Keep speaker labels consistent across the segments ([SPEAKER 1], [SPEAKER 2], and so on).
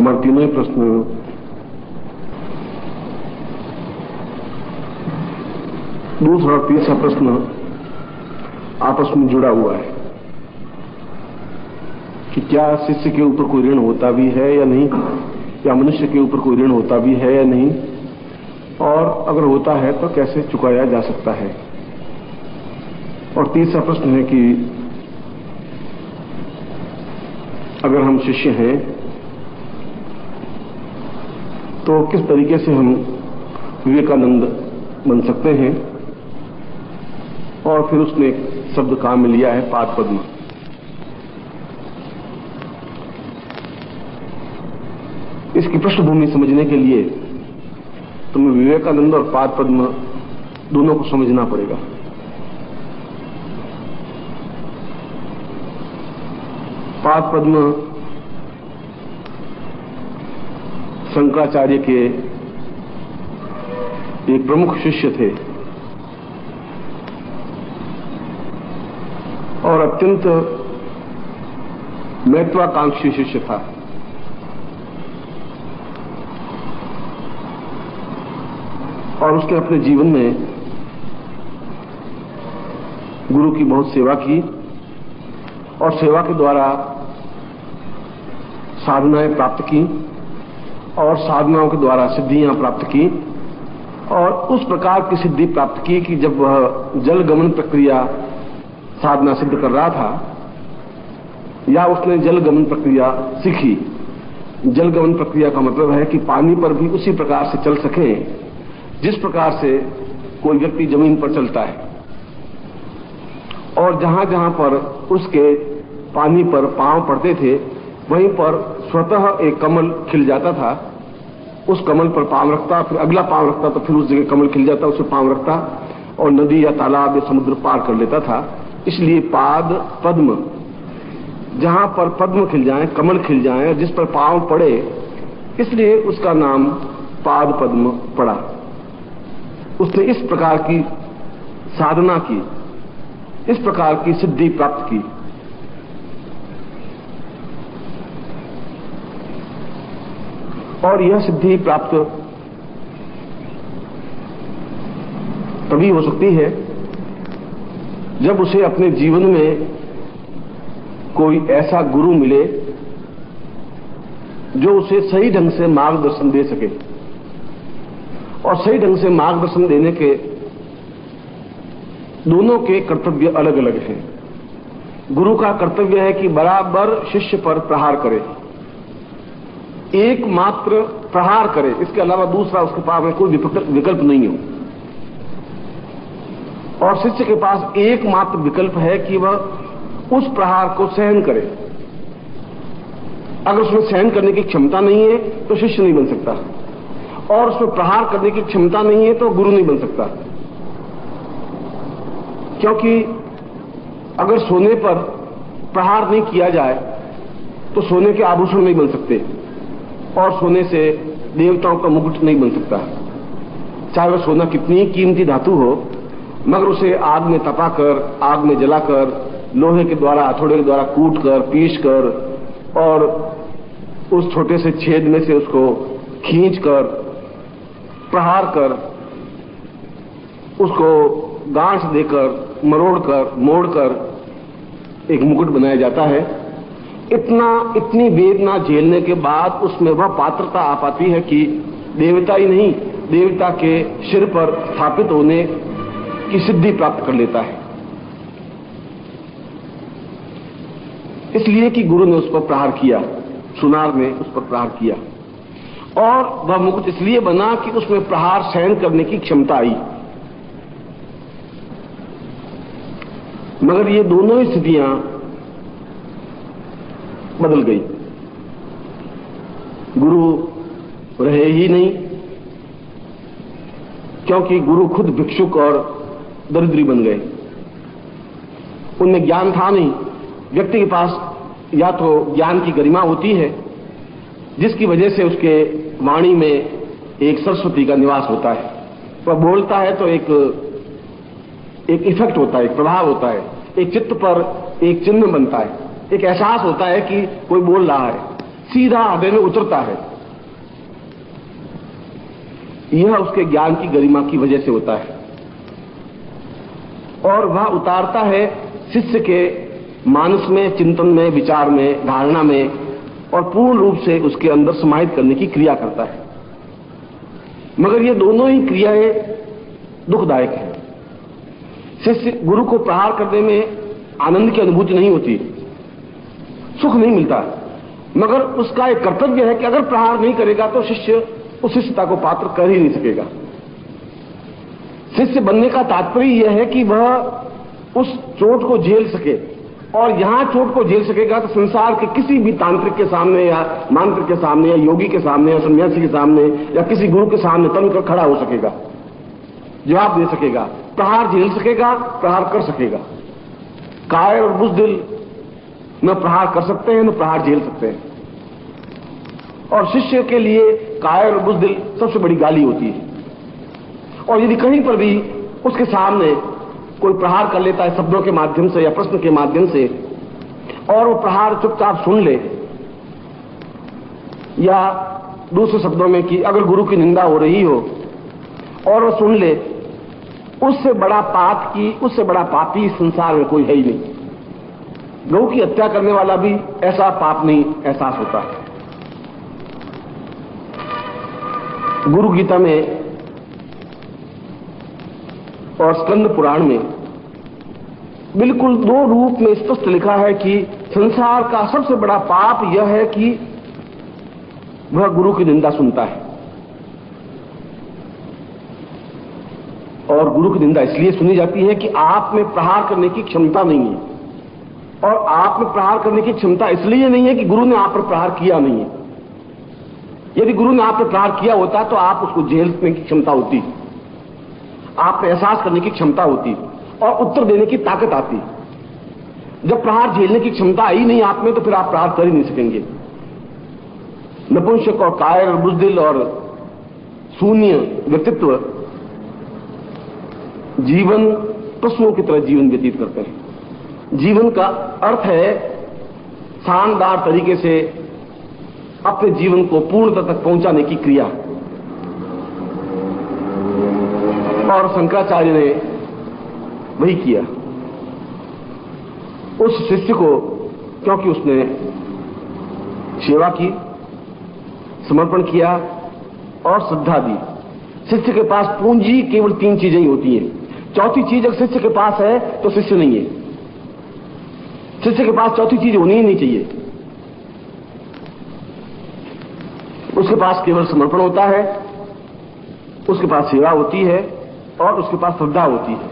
[SPEAKER 1] तुम्हारे तीनों ही प्रश्न दूसरा और तीसरा प्रश्न आपस में जुड़ा हुआ है कि क्या शिष्य के ऊपर कोई ऋण होता भी है या नहीं, या मनुष्य के ऊपर कोई ऋण होता भी है या नहीं, और अगर होता है तो कैसे चुकाया जा सकता है। और तीसरा प्रश्न है कि अगर हम शिष्य हैं तो किस तरीके से हम विवेकानंद बन सकते हैं। और फिर उसने एक शब्द काम में लिया है पाद पद्म। इसकी पृष्ठभूमि समझने के लिए तुम्हें विवेकानंद और पाद पद्म दोनों को समझना पड़ेगा। पाद पद्म शंकराचार्य के एक प्रमुख शिष्य थे और अत्यंत महत्वाकांक्षी शिष्य था। और उसने अपने जीवन में गुरु की बहुत सेवा की और सेवा के द्वारा साधनाएं प्राप्त की और साधनाओं के द्वारा सिद्धियां प्राप्त की और उस प्रकार की सिद्धि प्राप्त की कि जब वह जल गमन प्रक्रिया साधना सिद्ध कर रहा था या उसने जल गमन प्रक्रिया सीखी। जल गमन प्रक्रिया का मतलब है कि पानी पर भी उसी प्रकार से चल सके जिस प्रकार से कोई व्यक्ति जमीन पर चलता है, और जहां जहां पर उसके पानी पर पांव पड़ते थे वहीं पर स्वतः एक कमल खिल जाता था। उस कमल पर पांव रखता, फिर अगला पांव रखता तो फिर उस जगह कमल खिल जाता, उस पर पांव रखता और नदी या तालाब या समुद्र पार कर लेता था। इसलिए पाद पद्म, जहां पर पद्म खिल जाए, कमल खिल जाए, जिस पर पांव पड़े, इसलिए उसका नाम पाद पद्म पड़ा। उसने इस प्रकार की साधना की, इस प्रकार की सिद्धि प्राप्त की। और यह सिद्धि प्राप्त तभी हो सकती है जब उसे अपने जीवन में कोई ऐसा गुरु मिले जो उसे सही ढंग से मार्गदर्शन दे सके। और सही ढंग से मार्गदर्शन देने के दोनों के कर्तव्य अलग अलग हैं। गुरु का कर्तव्य है कि बराबर शिष्य पर प्रहार करे, एकमात्र प्रहार करे, इसके अलावा दूसरा उसके पास में कोई विकल्प नहीं हो। और शिष्य के पास एकमात्र विकल्प है कि वह उस प्रहार को सहन करे। अगर उसमें सहन करने की क्षमता नहीं है तो शिष्य नहीं बन सकता, और उसमें प्रहार करने की क्षमता नहीं है तो गुरु नहीं बन सकता। क्योंकि अगर सोने पर प्रहार नहीं किया जाए तो सोने के आभूषण नहीं बन सकते, और सोने से देवताओं का मुकुट नहीं बन सकता। चाहे वह सोना कितनी ही कीमती धातु हो, मगर उसे आग में तपाकर, आग में जलाकर, लोहे के द्वारा, हथौड़े के द्वारा कूटकर, पीसकर और उस छोटे से छेद में से उसको खींचकर, प्रहार कर, उसको गांठ देकर, मरोड़कर, मोड़कर एक मुकुट बनाया जाता है। इतनी वेदना झेलने के बाद उसमें वह पात्रता आ पाती है कि देवता ही नहीं, देवता के सिर पर स्थापित होने की सिद्धि प्राप्त कर लेता है। इसलिए कि गुरु ने उस पर प्रहार किया, सुनार ने उस पर प्रहार किया, और वह मुकुट इसलिए बना कि उसमें प्रहार सहन करने की क्षमता आई। मगर ये दोनों ही स्थितियां बदल गई। गुरु रहे ही नहीं, क्योंकि गुरु खुद भिक्षुक और दरिद्री बन गए। उनमें ज्ञान था नहीं। व्यक्ति के पास या तो ज्ञान की गरिमा होती है जिसकी वजह से उसके वाणी में एक सरस्वती का निवास होता है, वह बोलता है तो एक इफेक्ट होता है, एक प्रभाव होता है, एक चित्त पर एक चिन्ह बनता है, एक एहसास होता है कि कोई बोल रहा है। सीधा हृदय में उतरता है। यह उसके ज्ञान की गरिमा की वजह से होता है और वह उतारता है शिष्य के मानस में, चिंतन में, विचार में, धारणा में और पूर्ण रूप से उसके अंदर समाहित करने की क्रिया करता है। मगर ये दोनों ही क्रियाएं दुखदायक हैं। शिष्य गुरु को प्रहार करने में आनंद की अनुभूति नहीं होती, सुख नहीं मिलता, मगर उसका एक कर्तव्य है कि अगर प्रहार नहीं करेगा तो शिष्य उस शिष्यता को पात्र कर ही नहीं सकेगा। शिष्य बनने का तात्पर्य यह है कि वह उस चोट को झेल सके, और यहां चोट को झेल सकेगा तो संसार के किसी भी तांत्रिक के सामने या मांत्रिक के सामने या योगी के सामने या सन्यासी के सामने या किसी गुरु के सामने तनकर खड़ा हो सकेगा, जवाब दे सकेगा, प्रहार झेल सकेगा, प्रहार कर सकेगा। कायर और बुज़दिल न प्रहार कर सकते हैं न प्रहार झेल सकते हैं, और शिष्य के लिए कायर और बुज़दिल सबसे बड़ी गाली होती है। और यदि कहीं पर भी उसके सामने कोई प्रहार कर लेता है शब्दों के माध्यम से या प्रश्न के माध्यम से, और वो प्रहार चुपचाप सुन ले, या दूसरे शब्दों में कि अगर गुरु की निंदा हो रही हो और वो सुन ले, उससे बड़ा पापी संसार में कोई है ही नहीं। गौ की हत्या करने वाला भी ऐसा पाप नहीं एहसास होता है। गुरु गीता में और स्कंद पुराण में बिल्कुल दो रूप में स्पष्ट लिखा है कि संसार का सबसे बड़ा पाप यह है कि वह गुरु की निंदा सुनता है। और गुरु की निंदा इसलिए सुनी जाती है कि आप में प्रहार करने की क्षमता नहीं है, और आप में प्रहार करने की क्षमता इसलिए नहीं है कि गुरु ने आप पर प्रहार किया नहीं है। यदि गुरु ने आप पर प्रहार किया होता तो आप उसको झेलने की क्षमता होती, आप में एहसास करने की क्षमता होती और उत्तर देने की ताकत आती। जब प्रहार झेलने की क्षमता आई नहीं आप में, तो फिर आप प्रहार कर ही नहीं सकेंगे। नपुंसक और कायर और बुज़दिल और शून्य व्यक्तित्व जीवन पशुओं की तरह जीवन व्यतीत करते हैं। जीवन का अर्थ है शानदार तरीके से अपने जीवन को पूर्णता तक पहुंचाने की क्रिया, और शंकराचार्य ने वही किया। उस शिष्य को, क्योंकि उसने सेवा की, समर्पण किया और श्रद्धा दी। शिष्य के पास पूंजी केवल 3 चीजें ही होती हैं। चौथी चीज अगर शिष्य के पास है तो शिष्य नहीं है। शिष्य के पास चौथी चीज होनी ही नहीं चाहिए। उसके पास केवल समर्पण होता है, उसके पास सेवा होती है और उसके पास श्रद्धा होती है।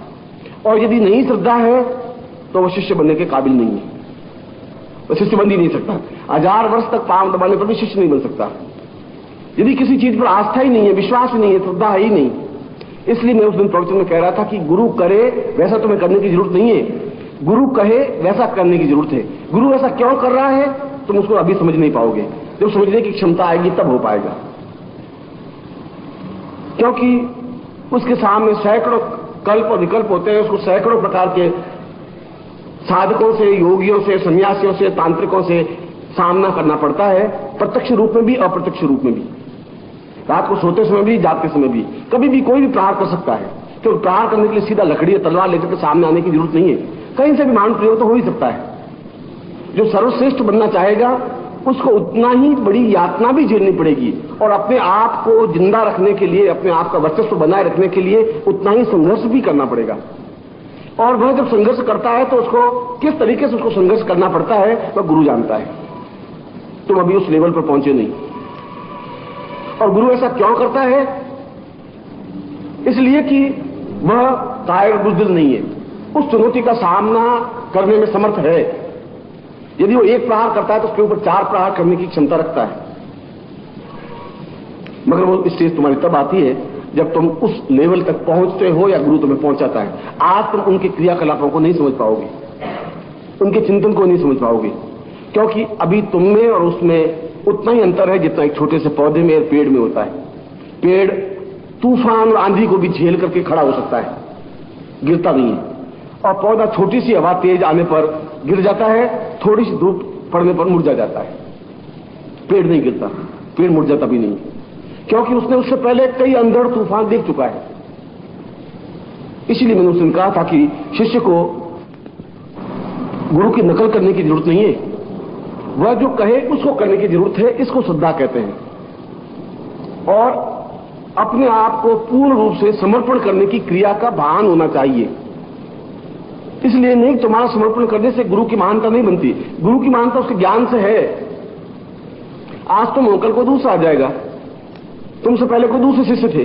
[SPEAKER 1] और यदि नहीं श्रद्धा है तो वह शिष्य बनने के काबिल नहीं है, वह शिष्य बन ही नहीं सकता। 1000 वर्ष तक पांव दबाने पर भी शिष्य नहीं बन सकता। यदि किसी चीज पर आस्था ही नहीं है, विश्वास ही नहीं है, श्रद्धा ही नहीं। इसलिए मैं उस दिन प्रवचन में कह रहा था कि गुरु करे वैसा तुम्हें करने की जरूरत नहीं है, गुरु कहे वैसा करने की जरूरत है। गुरु ऐसा क्यों कर रहा है तुम उसको अभी समझ नहीं पाओगे, जब समझने की क्षमता आएगी तब हो पाएगा। क्योंकि उसके सामने सैकड़ों कल्प और विकल्प होते हैं, उसको सैकड़ों प्रकार के साधकों से, योगियों से, सन्यासियों से, तांत्रिकों से सामना करना पड़ता है, प्रत्यक्ष रूप में भी अप्रत्यक्ष रूप में भी, रात को सोते समय भी, जागते समय भी। कभी भी कोई भी प्रहार कर सकता है, तो प्रहार करने के लिए सीधा लकड़ी या तलवार लेकर के सामने आने की जरूरत नहीं है, कहीं से भी मान प्रयोग तो हो ही सकता है। जो सर्वश्रेष्ठ बनना चाहेगा उसको उतना ही बड़ी यातना भी झेलनी पड़ेगी, और अपने आप को जिंदा रखने के लिए, अपने आप का वर्चस्व बनाए रखने के लिए उतना ही संघर्ष भी करना पड़ेगा। और वह जब संघर्ष करता है तो उसको किस तरीके से उसको संघर्ष करना पड़ता है वह गुरु जानता है। तुम अभी उस लेवल पर पहुंचे नहीं। और गुरु ऐसा क्यों करता है? इसलिए कि वह कायर बुज़दिल नहीं है, उस चुनौती का सामना करने में समर्थ है। यदि वो एक प्रहार करता है तो उसके ऊपर 4 प्रहार करने की क्षमता रखता है। मगर वो स्टेज तुम्हारी तब आती है जब तुम उस लेवल तक पहुंचते हो या गुरु तुम्हें पहुंचाता है। आज तुम उनके क्रियाकलापों को नहीं समझ पाओगे, उनके चिंतन को नहीं समझ पाओगे, क्योंकि अभी तुम में और उसमें उतना ही अंतर है जितना एक छोटे से पौधे में और पेड़ में होता है। पेड़ तूफान और आंधी को भी झेल करके खड़ा हो सकता है, गिरता नहीं है, और पौधा छोटी सी हवा तेज आने पर गिर जाता है, थोड़ी सी धूप पड़ने पर मुरझा जाता है। पेड़ नहीं गिरता, पेड़ मुड़ जाता भी नहीं, क्योंकि उसने उससे पहले कई अंधड़ तूफान देख चुका है। इसीलिए मैंने उसने कहा था कि शिष्य को गुरु की नकल करने की जरूरत नहीं है, वह जो कहे उसको करने की जरूरत है। इसको श्रद्धा कहते हैं। और अपने आप को पूर्ण रूप से समर्पण करने की क्रिया का भान होना चाहिए। इसलिए नहीं तुम्हारा समर्पण करने से गुरु की महानता नहीं बनती, गुरु की महानता उसके ज्ञान से है। आज तुम हो, कल को दूसरा आ जाएगा, तुमसे पहले कोई दूसरे शिष्य थे,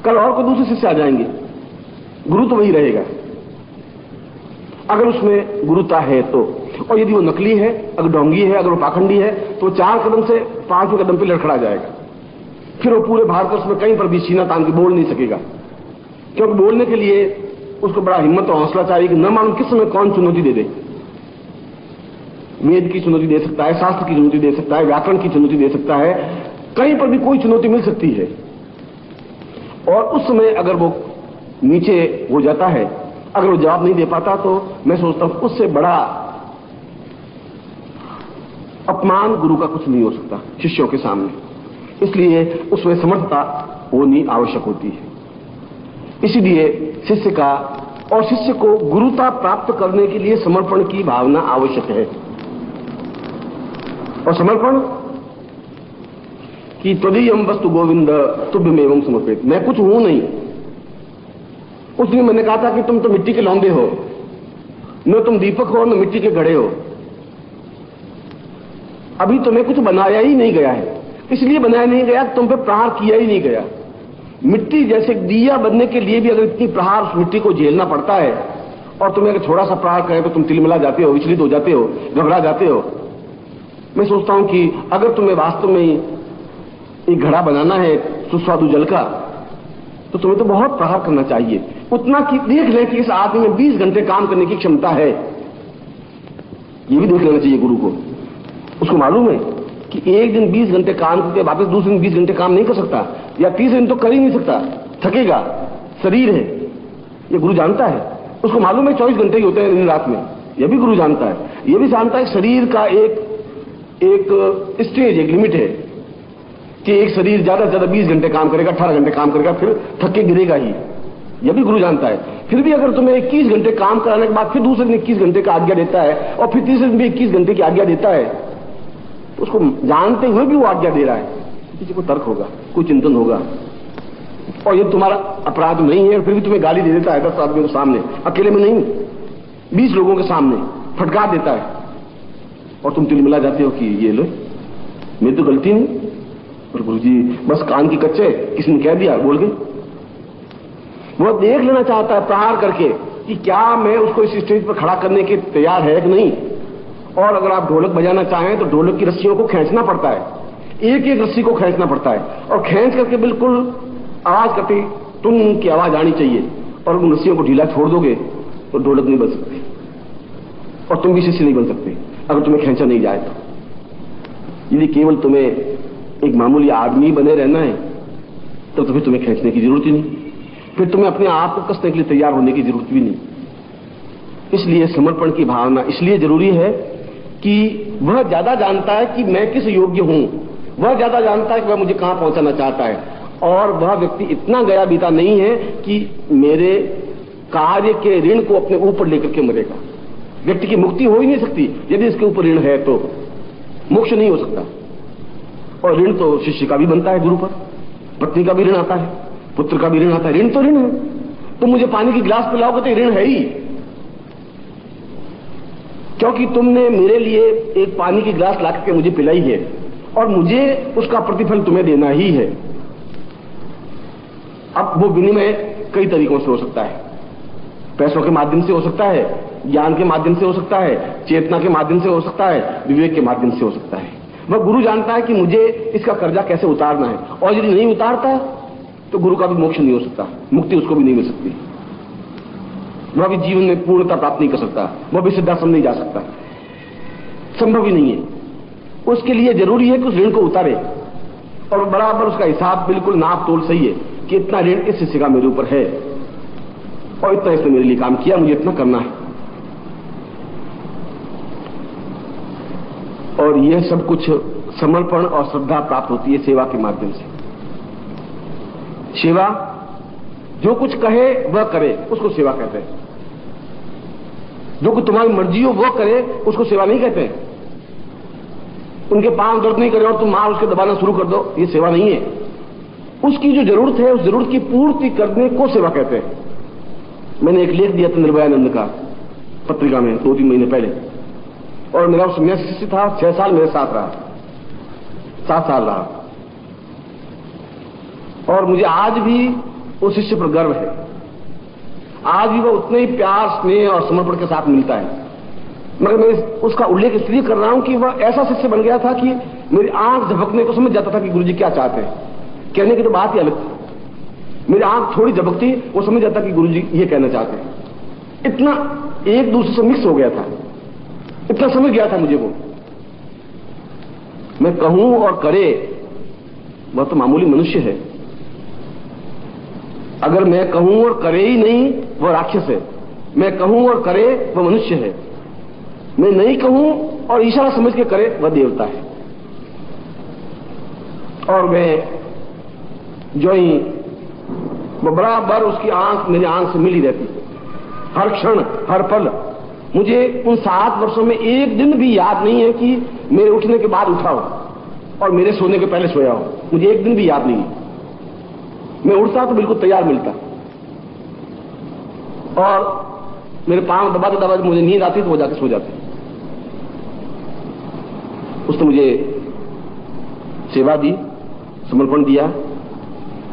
[SPEAKER 1] कल और कोई दूसरे शिष्य आ जाएंगे, गुरु तो वही रहेगा अगर उसमें गुरुता है तो। और यदि वो नकली है, अगर ढोंगी है, अगर वो पाखंडी है, तो 4 कदम से 5वें कदम पे लड़खड़ा जाएगा। फिर वो पूरे भारतवर्ष में कहीं पर भी सीना तान के बोल नहीं सकेगा, क्योंकि बोलने के लिए उसको बड़ा हिम्मत और हौसला चाहिए कि न मालूम किस समय कौन चुनौती दे दे। वेद की चुनौती दे सकता है, शास्त्र की चुनौती दे सकता है, व्याकरण की चुनौती दे सकता है, कहीं पर भी कोई चुनौती मिल सकती है। और उस समय अगर वो नीचे हो जाता है, अगर वो जवाब नहीं दे पाता, तो मैं सोचता हूं उससे बड़ा अपमान गुरु का कुछ नहीं हो सकता शिष्यों के सामने। इसलिए उसमें समर्थता होनी आवश्यक होती है। इसीलिए शिष्य का और शिष्य को गुरुता प्राप्त करने के लिए समर्पण की भावना आवश्यक है। और समर्पण कि त्वदीयम वस्तु गोविंद तुभ्यमेवं समर्पित, मैं कुछ हूं नहीं। उस दिन मैंने कहा था कि तुम तो मिट्टी के लौंदे हो, न तुम दीपक हो न मिट्टी के घड़े हो। अभी तुम्हें कुछ बनाया ही नहीं गया है, इसलिए बनाया नहीं गया, तुम पे प्रहार किया ही नहीं गया। मिट्टी जैसे दिया बनने के लिए भी अगर इतनी प्रहार उस मिट्टी को झेलना पड़ता है, और तुम्हें अगर थोड़ा सा प्रहार करे तो तुम तिलमिला जाते हो, विचलित हो जाते हो, घबरा जाते हो। मैं सोचता हूं कि अगर तुम्हें वास्तव में एक घड़ा बनाना है सुस्वादु जल का, तो तुम्हें तो बहुत प्रहार करना चाहिए। उतना कि देख ले कि इस आदमी में 20 घंटे काम करने की क्षमता है, ये भी देख लेना चाहिए गुरु को। उसको मालूम है कि एक दिन 20 घंटे काम करके वापस दूसरे दिन 20 घंटे काम नहीं कर सकता, या तीसरे दिन तो कर ही नहीं सकता, थकेगा, शरीर है, ये गुरु जानता है। उसको मालूम है 24 घंटे ही होते हैं दिन रात में, यह भी गुरु जानता है। यह भी जानता है शरीर का एक स्टेज, एक लिमिट है कि एक शरीर ज्यादा से ज्यादा 20 घंटे काम करेगा, 18 घंटे काम करेगा, फिर थक के गिरेगा ही। यह भी गुरु जानता है। फिर भी अगर तुम्हें 21 घंटे काम कराने के बाद फिर दूसरे दिन 21 घंटे का आज्ञा देता है, और फिर तीसरे दिन भी 21 घंटे की आज्ञा देता है, तो उसको जानते हुए भी वो आज्ञा दे रहा है, किसी को तर्क होगा, कोई चिंतन होगा। और ये तुम्हारा अपराध नहीं है, फिर भी तुम्हें गाली दे देता है 10 आदमियों के सामने, अकेले में नहीं, 20 लोगों के सामने फटकार देता है, और तुम तिलमिला जाते हो कि ये लो, मेरी तो गलती नहीं, और गुरुजी बस कान की कच्चे, किसी ने कह दिया, बोल गए। वो देख लेना चाहता है प्रहार करके कि क्या मैं उसको इस स्टेज पर खड़ा करने के तैयार है कि नहीं। और अगर आप ढोलक बजाना चाहें तो ढोलक की रस्सियों को खींचना पड़ता है, एक एक रस्सी को खींचना पड़ता है, और खींच करके बिल्कुल आवाज करती टुन की आवाज आनी चाहिए। और उन रस्सियों को ढीला छोड़ दोगे तो ढोलक नहीं बन सकती, और तुम भी शिष्य नहीं बन सकते अगर तुम्हें खींचा नहीं जाए तो। यदि केवल तुम्हें एक मामूली आदमी बने रहना है तो फिर तुम्हें खींचने की जरूरत ही नहीं, फिर तुम्हें अपने आप को कसने के लिए तैयार होने की जरूरत भी नहीं। इसलिए समर्पण की भावना इसलिए जरूरी है कि वह ज्यादा जानता है कि मैं किस योग्य हूं, वह ज्यादा जानता है कि वह मुझे कहां पहुंचाना चाहता है, और वह व्यक्ति इतना गया बीता नहीं है कि मेरे कार्य के ऋण को अपने ऊपर लेकर के मरेगा। व्यक्ति की मुक्ति हो ही नहीं सकती यदि इसके ऊपर ऋण है, तो मोक्ष नहीं हो सकता। और ऋण तो शिष्य का भी बनता है गुरु पर, पत्नी का भी ऋण आता है, पुत्र का भी ऋण आता है। ऋण तो ऋण है। तुम मुझे पानी की गिलास पिलाओगे तो ऋण है ही, क्योंकि तुमने मेरे लिए एक पानी की गिलास ला करके मुझे पिलाई है, और मुझे उसका प्रतिफल तुम्हें देना ही है। अब वो विनिमय कई तरीकों से हो सकता है, पैसों के माध्यम से हो सकता है, ज्ञान के माध्यम से हो सकता है, चेतना के माध्यम से हो सकता है, विवेक के माध्यम से हो सकता है। वह गुरु जानता है कि मुझे इसका कर्जा कैसे उतारना है, और यदि नहीं उतारता तो गुरु का भी मोक्ष नहीं हो सकता, मुक्ति उसको भी नहीं मिल सकती, वह भी जीवन में पूर्णता प्राप्त नहीं कर सकता, वह भी सिद्धाश्रम नहीं जा सकता, संभव ही नहीं है। उसके लिए जरूरी है कि उस ऋण को उतारे, और बराबर उसका हिसाब बिल्कुल नाप तोल सही है कि इतना ऋण इस शिष्य का मेरे ऊपर है, और इतना इसने मेरे लिए काम किया, मुझे इतना करना है। और यह सब कुछ समर्पण और श्रद्धा प्राप्त होती है सेवा के माध्यम से। सेवा, जो कुछ कहे वह करे, उसको सेवा कहते हैं। जो कुछ तुम्हारी मर्जी हो वह करे, उसको सेवा नहीं कहते हैं। उनके पांव दर्द नहीं करे और तुम मार उसके दबाना शुरू कर दो, ये सेवा नहीं है। उसकी जो जरूरत है उस जरूरत की पूर्ति करने को सेवा कहते हैं। मैंने एक लेख दिया था निर्भयानंद का पत्रिका में 2-3 महीने पहले, और मेरा उस समय शिष्य था, 6 साल मेरे साथ रहा, 7 साल रहा, और मुझे आज भी उस शिष्य पर गर्व है। आज भी वह उतने ही प्यार, स्नेह और समर्पण के साथ मिलता है। मगर मैं उसका उल्लेख इसलिए कर रहा हूं कि वह ऐसा शिष्य बन गया था कि मेरी आंख झपकने को समझ जाता था कि गुरुजी क्या चाहते हैं। कहने की तो बात ही अलग थी, मेरी आंख थोड़ी झपकती, वो समझ जाता कि गुरुजी ये कहना चाहते हैं। इतना एक दूसरे से मिक्स हो गया था, इतना समझ गया था मुझे वो। मैं कहूं और करे, वह तो मामूली मनुष्य है। अगर मैं कहूं और करे ही नहीं, वह राक्षस है। मैं कहूं और करे, वह मनुष्य है। मैं नहीं कहूं और इशारा समझ के करे, वह देवता है। और मैं जो ही बराबर उसकी आंख मेरी आंख से मिली रहती, हर क्षण हर पल। मुझे उन 7 वर्षों में एक दिन भी याद नहीं है कि मेरे उठने के बाद उठा हो और मेरे सोने के पहले सोया हो। मुझे एक दिन भी याद नहीं है। मैं उठता तो बिल्कुल तैयार मिलता, और मेरे पांव दबाते दबाते मुझे नींद आती तो वो जाके सो जाते। उसने मुझे सेवा दी, समर्पण दिया,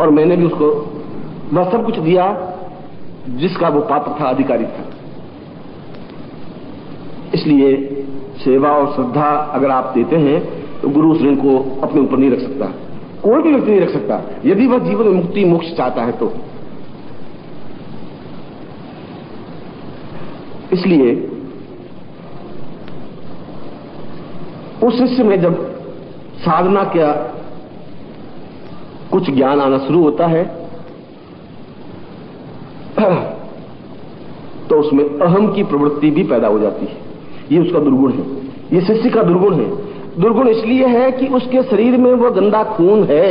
[SPEAKER 1] और मैंने भी उसको वह सब कुछ दिया जिसका वो पात्र था, अधिकारी था। इसलिए सेवा और श्रद्धा अगर आप देते हैं तो गुरु उस ऋण को अपने ऊपर नहीं रख सकता, कोई भी व्यक्ति नहीं रख सकता, यदि वह जीवन में मुक्ति मोक्ष चाहता है तो। इसलिए उस शिष्य में जब साधना का कुछ ज्ञान आना शुरू होता है तो उसमें अहम की प्रवृत्ति भी पैदा हो जाती है। ये उसका दुर्गुण है, ये शिष्य का दुर्गुण है। दुर्गुण इसलिए है कि उसके शरीर में वो गंदा खून है,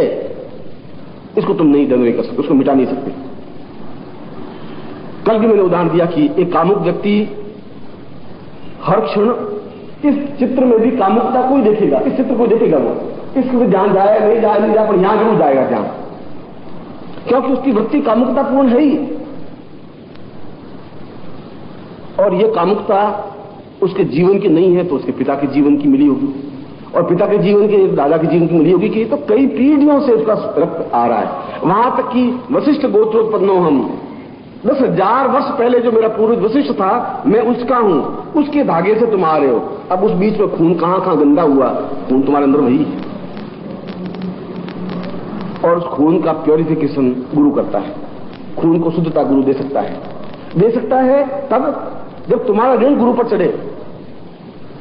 [SPEAKER 1] इसको तुम नहीं दंड कर सकते, उसको मिटा नहीं सकते। कल भी मैंने उदाहरण दिया कि एक कामुक व्यक्ति हर क्षण इस चित्र में भी कामुकता को ही देखेगा, इस चित्र को देखेगा, वो इसको ध्यान जाए नहीं जाए नहीं जाए, पर यहां जरूर जाएगा ध्यान, क्योंकि उसकी वृत्ति कामुकता पूर्ण है ही। और यह कामुकता उसके जीवन की नहीं है तो उसके पिता के जीवन की मिली होगी, और पिता के जीवन के दादा के जीवन की मिली होगी, कि तो कई पीढ़ियों से उसका रक्त आ रहा है। वहां तक कि वशिष्ठ गोत्रोत्पन्नो हम, 10,000 वर्ष पहले जो मेरा पूर्वज वशिष्ठ था, मैं उसका हूं, उसके धागे से तुम आ रहे हो। अब उस बीच में खून कहां गंदा हुआ, खून तुम्हारे अंदर वही है, और उस खून का प्योरिफिकेशन गुरु करता है। खून को शुद्धता गुरु दे सकता है तब जब तुम्हारा ऋण गुरु पर चढ़े।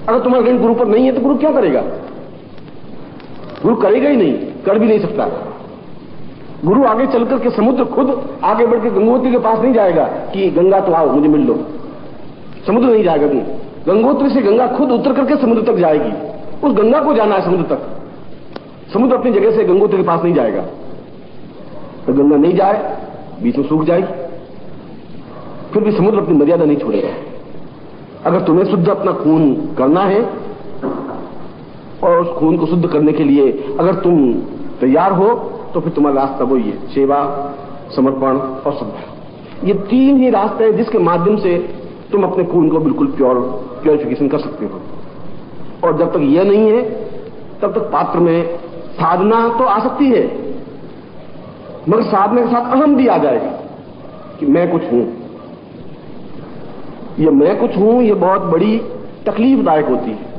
[SPEAKER 1] अगर तुम्हारा ऋण गुरु पर नहीं है तो गुरु क्या करेगा? गुरु करेगा ही नहीं, कर भी नहीं सकता। गुरु आगे चलकर के समुद्र खुद आगे बढ़ के गंगोत्री के पास नहीं जाएगा कि गंगा तो आओ मुझे मिल लो, समुद्र नहीं जाएगा। गंगोत्री से गंगा खुद उतर करके समुद्र तक जाएगी। उस गंगा को जाना है समुद्र तक, समुद्र अपनी जगह से गंगोत्री के पास नहीं जाएगा। तो गंगा नहीं जाए, बीच में सूख जाएगी, फिर भी समुद्र अपनी मर्यादा नहीं छोड़ेगा। अगर तुम्हें शुद्ध अपना खून करना है और उस खून को शुद्ध करने के लिए अगर तुम तैयार हो तो फिर तुम्हारा रास्ता वही है, सेवा, समर्पण और श्रद्धा। ये 3 ही रास्ते हैं जिसके माध्यम से तुम अपने खून को बिल्कुल प्योरिफिकेशन कर सकते हो। और जब तक यह नहीं है तब तक पात्र में साधना तो आ सकती है, मगर साधना के साथ अहम भी आ जाएगा कि मैं कुछ हूं। ये मैं कुछ हूं, ये बहुत बड़ी तकलीफदायक होती है।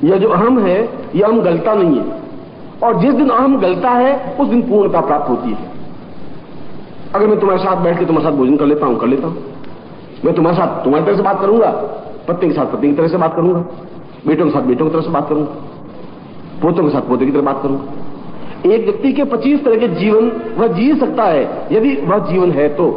[SPEAKER 1] यह जो अहम है, यह अहम गलता नहीं है, और जिस दिन अहम गलता है उस दिन पूर्णता प्राप्त होती है। अगर मैं तुम्हारे साथ बैठ के तुम्हारे साथ भोजन कर लेता हूं, मैं तुम्हारे साथ तुम्हारी तरह से बात करूंगा, पत्नी के साथ पत्नी की तरह से बात करूंगा, बेटों के साथ बेटों की तरह से बात करूंगा, पोतों के साथ पोते की तरह बात करूंगा। एक व्यक्ति के 25 तरह के जीवन वह जी सकता है, यदि वह जीवन है तो।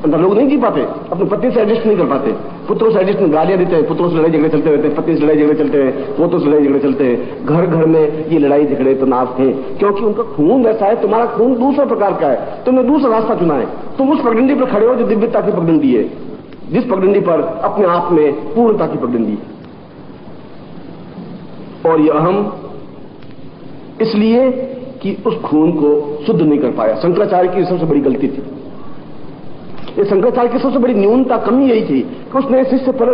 [SPEAKER 1] लोग नहीं जी पाते, अपनी पत्नी से एडजस्ट नहीं कर पाते, पुत्रों से एडिशनल गालियां देते हैं, पुत्रों से लड़ाई झगड़े चलते रहते हैं, पत्नी से लड़ाई झगड़े चलते हैं, पोतों से लड़ाई झगड़े चलते हैं, घर घर में ये लड़ाई झगड़े तनाव हैं, क्योंकि उनका खून वैसा है, तुम्हारा खून दूसरा प्रकार का है, तुमने दूसरा रास्ता चुना है। तुम उस पगडंडी पर खड़े हो जो दिव्यता की पगडंडी है, जिस पगडंडी पर अपने आप में पूर्णता की पगडंडी है। और यह अहम इसलिए कि उस खून को शुद्ध नहीं कर पाया। शंकराचार्य की सबसे बड़ी गलती थी, ये शंकराचार्य की सबसे बड़ी न्यूनता, कमी यही थी कि उसने शिष्य पर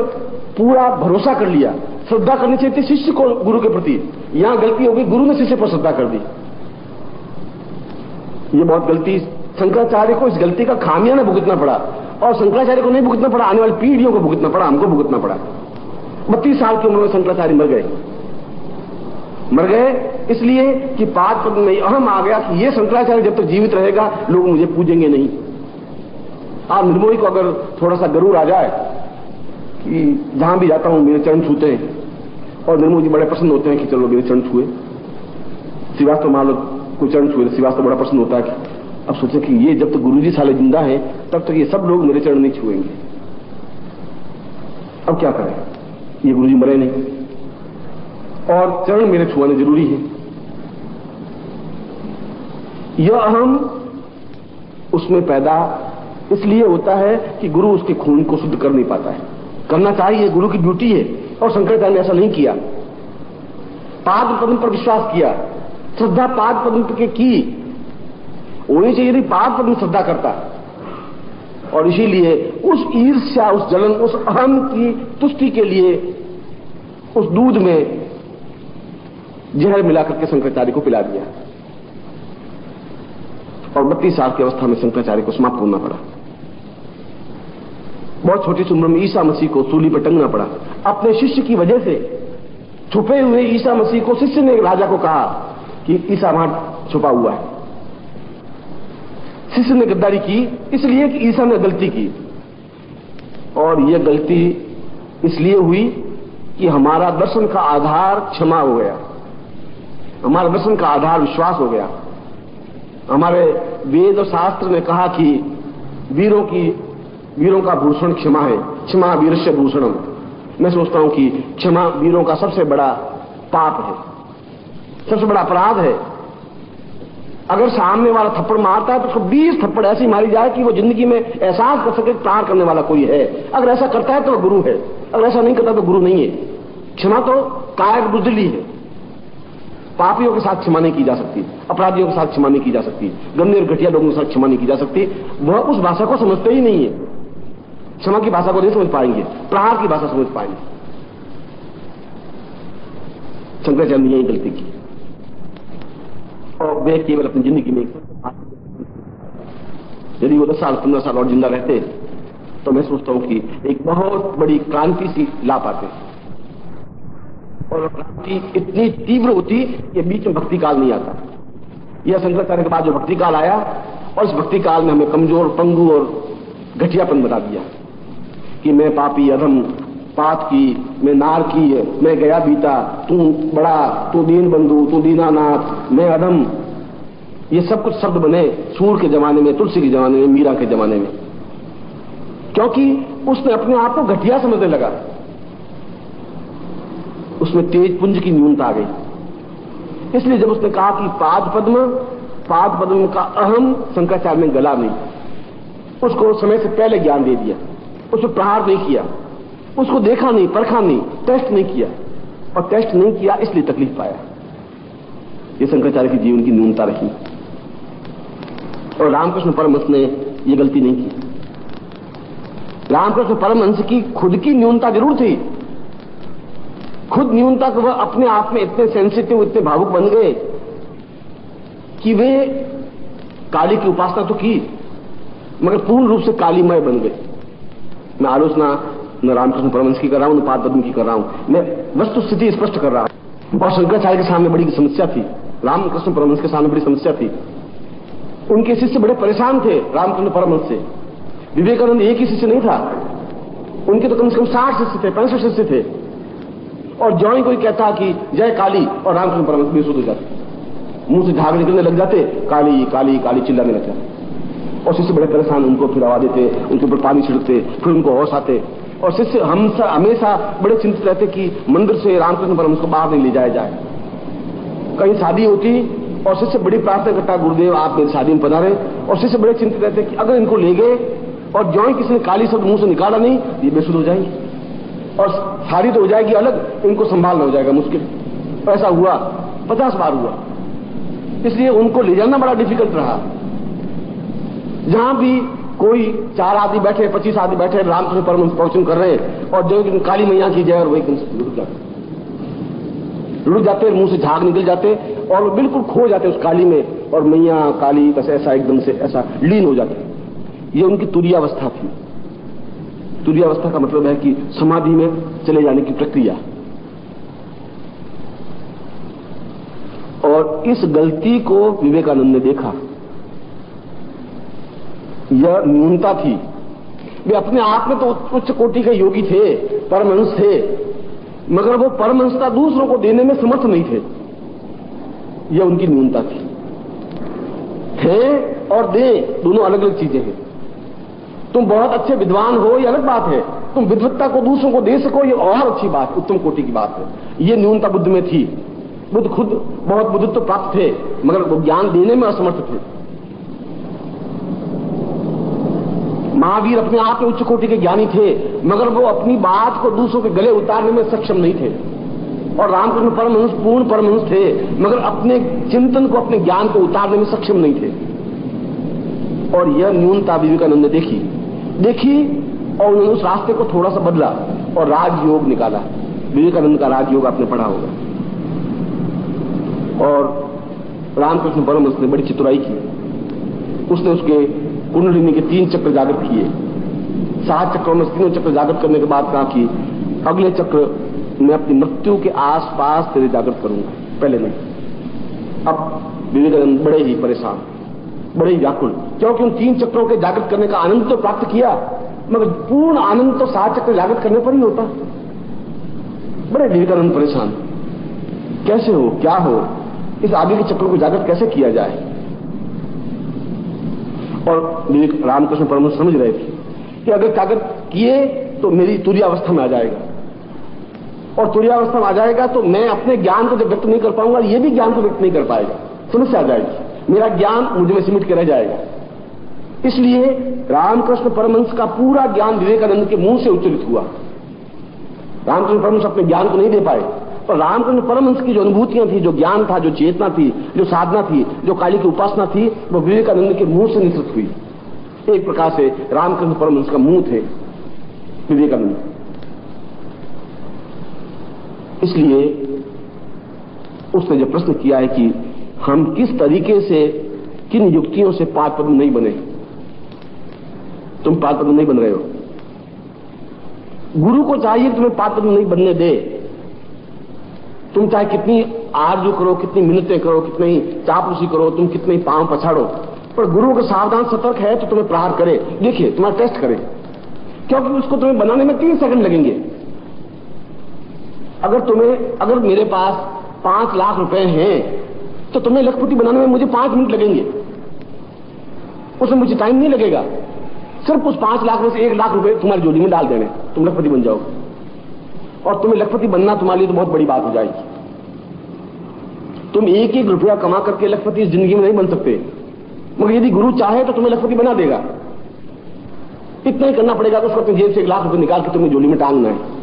[SPEAKER 1] पूरा भरोसा कर लिया। श्रद्धा करनी चाहिए थी शिष्य को गुरु के प्रति, यहां गलती हो गई, गुरु ने शिष्य पर श्रद्धा कर दी। ये बहुत गलती, शंकराचार्य को इस गलती का खामियाजा भुगतना पड़ा, और शंकराचार्य को नहीं भुगतना पड़ा, आने वाली पीढ़ियों को भुगतना पड़ा, हमको भुगतना पड़ा। 32 साल की उम्र में शंकराचार्य मर गए इसलिए कि पाद पद में अहम आ गया कि ये शंकराचार्य जब तक जीवित रहेगा लोग मुझे पूजेंगे नहीं। आप निर्मोही को अगर थोड़ा सा गरूर आ जाए कि जहां भी जाता हूं मेरे चरण छूते हैं, और निर्मोही जी बड़े प्रसन्न होते हैं कि चलो मेरे चरण छुए, श्रीवास्तव मान लो कोई चरण छुए, श्रीवास्तव बड़ा प्रसन्न होता है कि अब सोचे कि ये जब तक गुरुजी साले जिंदा है तब तक ये सब लोग मेरे चरण नहीं छुएंगे, अब क्या करें, ये गुरुजी मरे नहीं और चरण मेरे छुआने जरूरी है। यह अहम उसमें पैदा इसलिए होता है कि गुरु उसके खून को शुद्ध कर नहीं पाता है। करना चाहिए, गुरु की ड्यूटी है, और शंकराचार्य ने ऐसा नहीं किया। पाद पद्म पर विश्वास किया, श्रद्धा पाद पद्म के की होनी चाहिए थी, पाद पद्म श्रद्धा करता, और इसीलिए उस ईर्ष्या, उस जलन, उस अहम की तुष्टि के लिए उस दूध में जहर मिलाकर के शंकराचार्य को पिला दिया, और 32 साल की अवस्था में शंकराचार्य को समाप्त होना पड़ा। बहुत छोटी सी उम्र में ईसा मसीह को सूली पर टंगना पड़ा। अपने शिष्य की वजह से, छुपे हुए ईसा मसीह को शिष्य ने राजा को कहा कि ईसा वहां छुपा हुआ है। शिष्य ने गद्दारी की इसलिए कि ईसा ने गलती की, और यह गलती इसलिए हुई कि हमारा दर्शन का आधार क्षमा हो गया, हमारा दर्शन का आधार विश्वास हो गया। हमारे वेद और शास्त्र ने कहा कि वीरों का भूषण क्षमा है, क्षमा वीरस्य भूषणम। मैं सोचता हूं कि क्षमा वीरों का सबसे बड़ा पाप है, सबसे बड़ा अपराध है। अगर सामने वाला थप्पड़ मारता है तो उसको 20 थप्पड़ ऐसी मारी जाए कि वो जिंदगी में एहसास कर सके प्यार करने वाला कोई है। अगर ऐसा करता है तो वो गुरु है, अगर ऐसा नहीं करता तो गुरु नहीं है। क्षमा तो कायक बुजदिली है। पापियों के साथ क्षमा नहीं की जा सकती, अपराधियों के साथ क्षमा नहीं की जा सकती, गंदे और घटिया लोगों के साथ क्षमा नहीं की जा सकती। वह उस भाषा को समझते ही नहीं है, क्षमा की भाषा को नहीं समझ पाएंगे, प्रहार की भाषा समझ पाएंगे। शंकराचार्य ने यही गलती की, और वे केवल अपनी जिंदगी में यदि वो 10 साल 15 साल और जिंदा रहते तो मैं सोचता हूं कि एक बहुत बड़ी क्रांति सी ला पाते, और क्रांति इतनी तीव्र होती कि बीच में भक्ति काल नहीं आता। यह शंकराचार्य के बाद जो भक्ति काल आया, और इस भक्ति काल में हमें कमजोर, पंगु और घटियापन बता दिया कि मैं पापी, अधम, पात की, मैं नार की, मैं गया बीता, तू बड़ा, तू दीन बंधु, तू दीनानाथ, मैं अधम। ये सब कुछ शब्द बने सूर के जमाने में, तुलसी के जमाने में, मीरा के जमाने में, क्योंकि उसने अपने आप को घटिया समझने लगा। उसमें तेज पुंज की न्यूनता आ गई। इसलिए जब उसने कहा कि पाद पद्म का अहम शंकराचार्य ने गला नहीं, उसको समय से पहले ज्ञान दे दिया, उसको प्रहार नहीं किया, उसको देखा नहीं, परखा नहीं, टेस्ट नहीं किया, और टेस्ट नहीं किया इसलिए तकलीफ पाया। ये शंकराचार्य की जीवन की न्यूनता रही, और रामकृष्ण परमहंस ने यह गलती नहीं की। रामकृष्ण परमहंस की खुद की न्यूनता जरूर थी, खुद न्यूनता कि वह अपने आप में इतने सेंसिटिव, इतने भावुक बन गए कि वे काली की उपासना तो की मगर पूर्ण रूप से कालीमय बन गए। मैं आलोचना न रामकृष्ण परमहंस की कर रहा हूं, न पाद पद्म की कर रहा हूं, मैं वस्तु स्थिति स्पष्ट कर रहा हूं। और शंकराचार्य के सामने बड़ी समस्या थी, रामकृष्ण परमहंस के सामने बड़ी समस्या थी। उनके शिष्य बड़े परेशान थे रामकृष्ण परमहंस से। विवेकानंद एक ही शिष्य नहीं था, उनके तो कम से कम 60 शिष्य थे, 65 शिष्य थे, और जो ही कोई कहता कि जय काली, और रामकृष्ण परमहंस बेसुध हो जाते, मुंह से झाग निकलने लग जाते, काली काली काली चिल्लाने लगते, और शिष्य बड़े परेशान, उनको फिर आवा देते, उनके ऊपर पानी छिड़कते, फिर उनको होश आते, और शिष्य हम हमेशा बड़े चिंतित रहते कि मंदिर से रामकृष्ण परमहंस को बाहर नहीं ले जाया जाए। कहीं शादी होती और शिष्य बड़ी प्रार्थना करता, गुरुदेव आप मेरी शादी में पधारे, और शिष्य बड़े चिंतित रहते कि अगर इनको ले गए और ज्यों ही किसी ने काली शब्द मुंह से निकाला नहीं, ये बेसुध हो जाएंगे और साड़ी तो हो जाएगी अलग, इनको संभालना हो जाएगा मुश्किल। ऐसा हुआ, 50 बार हुआ। इसलिए उनको ले जाना बड़ा डिफिकल्ट रहा। जहां भी कोई 4 आदमी बैठे, 25 आदमी बैठे, रामकृष्ण परमहंस प्रवचन कर रहे हैं और जो काली मैया की जय, और वही रुक जाते, मुंह से झाग निकल जाते और वो बिल्कुल खो जाते उस काली में, और मैया काली बस ऐसा एकदम से ऐसा लीन हो जाते। ये उनकी तुरीयावस्था थी। तुरीयावस्था का मतलब है कि समाधि में चले जाने की प्रक्रिया। और इस गलती को विवेकानंद ने देखा। यह न्यूनता थी। वे अपने आप में तो उच्च कोटि के योगी थे, परमहंस थे, मगर वो परमहंसता दूसरों को देने में समर्थ नहीं थे। यह उनकी न्यूनता थी। थे और दे दोनों अलग अलग चीजें हैं। तुम बहुत अच्छे विद्वान हो, यह अलग बात है। तुम विद्वत्ता को दूसरों को दे सको, यह और अच्छी बात, उत्तम कोटि की बात है। यह न्यूनता बुद्ध में थी। बुद्ध खुद बहुत बुद्धत्व प्राप्त थे, मगर वो ज्ञान देने में असमर्थ थे। महावीर अपने आप में उच्च कोटि के ज्ञानी थे, मगर वो अपनी बात को दूसरों के गले उतारने में सक्षम नहीं थे। और रामकृष्ण परमहंस पूर्ण परमहंस थे, मगर अपने चिंतन को, अपने ज्ञान को उतारने में सक्षम नहीं थे। और यह न्यूनता विवेकानंद ने देखी और उन्होंने उस रास्ते को थोड़ा सा बदला और राजयोग निकाला। विवेकानंद का राजयोग आपने पढ़ा होगा। और रामकृष्ण परमहंस ने बड़ी चतुराई की। उसने उसके कुंडलिनी के 3 चक्र जागृत किए। 7 चक्रों में 3 चक्र जागृत करने के बाद कहा कि अगले चक्र मैं अपनी मृत्यु के आसपास तेरे जागृत करूंगा, पहले नहीं। अब विवेकानंद बड़े ही परेशान, बड़े ही व्याकुल, क्योंकि उन 3 चक्रों के जागृत करने का आनंद तो प्राप्त किया, मगर पूर्ण आनंद तो 7 चक्र जागृत करने पर ही होता। बड़े विवेकानंद परेशान, कैसे हो, क्या हो, इस आगे के चक्रों को जागृत कैसे किया जाए। और रामकृष्ण परमहंस समझ रहे थे कि अगर जागृत किए तो मेरी तुरीयावस्था में आ जाएगा, और तुरीयावस्था में आ जाएगा तो मैं अपने ज्ञान को जब व्यक्त नहीं कर पाऊंगा, ये भी ज्ञान को व्यक्त नहीं कर पाएगा, समस्या आ जाएगी, मेरा ज्ञान मुझे में सिमट के रह जाएगा। इसलिए रामकृष्ण परमहंस का पूरा ज्ञान विवेकानंद के मुंह से उच्चरित हुआ। रामकृष्ण परमहंस अपने ज्ञान को नहीं दे पाए, पर रामकृष्ण परमहंस की जो अनुभूतियां थी, जो ज्ञान था, जो चेतना थी, जो साधना थी, जो काली की उपासना थी, वो विवेकानंद के मुंह से निसृत हुई। एक प्रकार से रामकृष्ण परमहंस का मुंह थे विवेकानंद। इसलिए उसने जो प्रश्न किया है कि हम किस तरीके से, किन युक्तियों से पादपद्म नहीं बने। तुम पादपद्म नहीं बन रहे हो। गुरु को चाहिए कि तुम्हें पादपद्म नहीं बनने दे। तुम चाहे कितनी आरजू करो, कितनी मिन्नतें करो, कितनी ही चापलूसी करो, तुम कितने ही पांव पछाड़ो, पर गुरु को सावधान सतर्क है तो तुम्हें प्रहार करे, देखिए तुम्हारा टेस्ट करे, क्योंकि उसको तुम्हें बनाने में 3 सेकंड लगेंगे। अगर मेरे पास 5 लाख रुपए हैं तो तुम्हें लखपति बनाने में मुझे 5 मिनट लगेंगे, उसमें मुझे टाइम नहीं लगेगा। सिर्फ उस 5 लाख में से 1 लाख रुपए तुम्हारी जोड़ी में डाल देने, तुम लखपति बन जाओगे। और तुम्हें लखपति बनना तुम्हारे लिए तो बहुत बड़ी बात हो जाएगी। तुम 1-1 रुपया कमा करके लखपति इस जिंदगी में नहीं बन सकते, मगर यदि गुरु चाहे तो तुम्हें लखपति बना देगा। इतना ही करना पड़ेगा कि उसको अपनी जेब से 1 लाख रुपए निकाल के तुम्हें जोड़ी में टांगना है,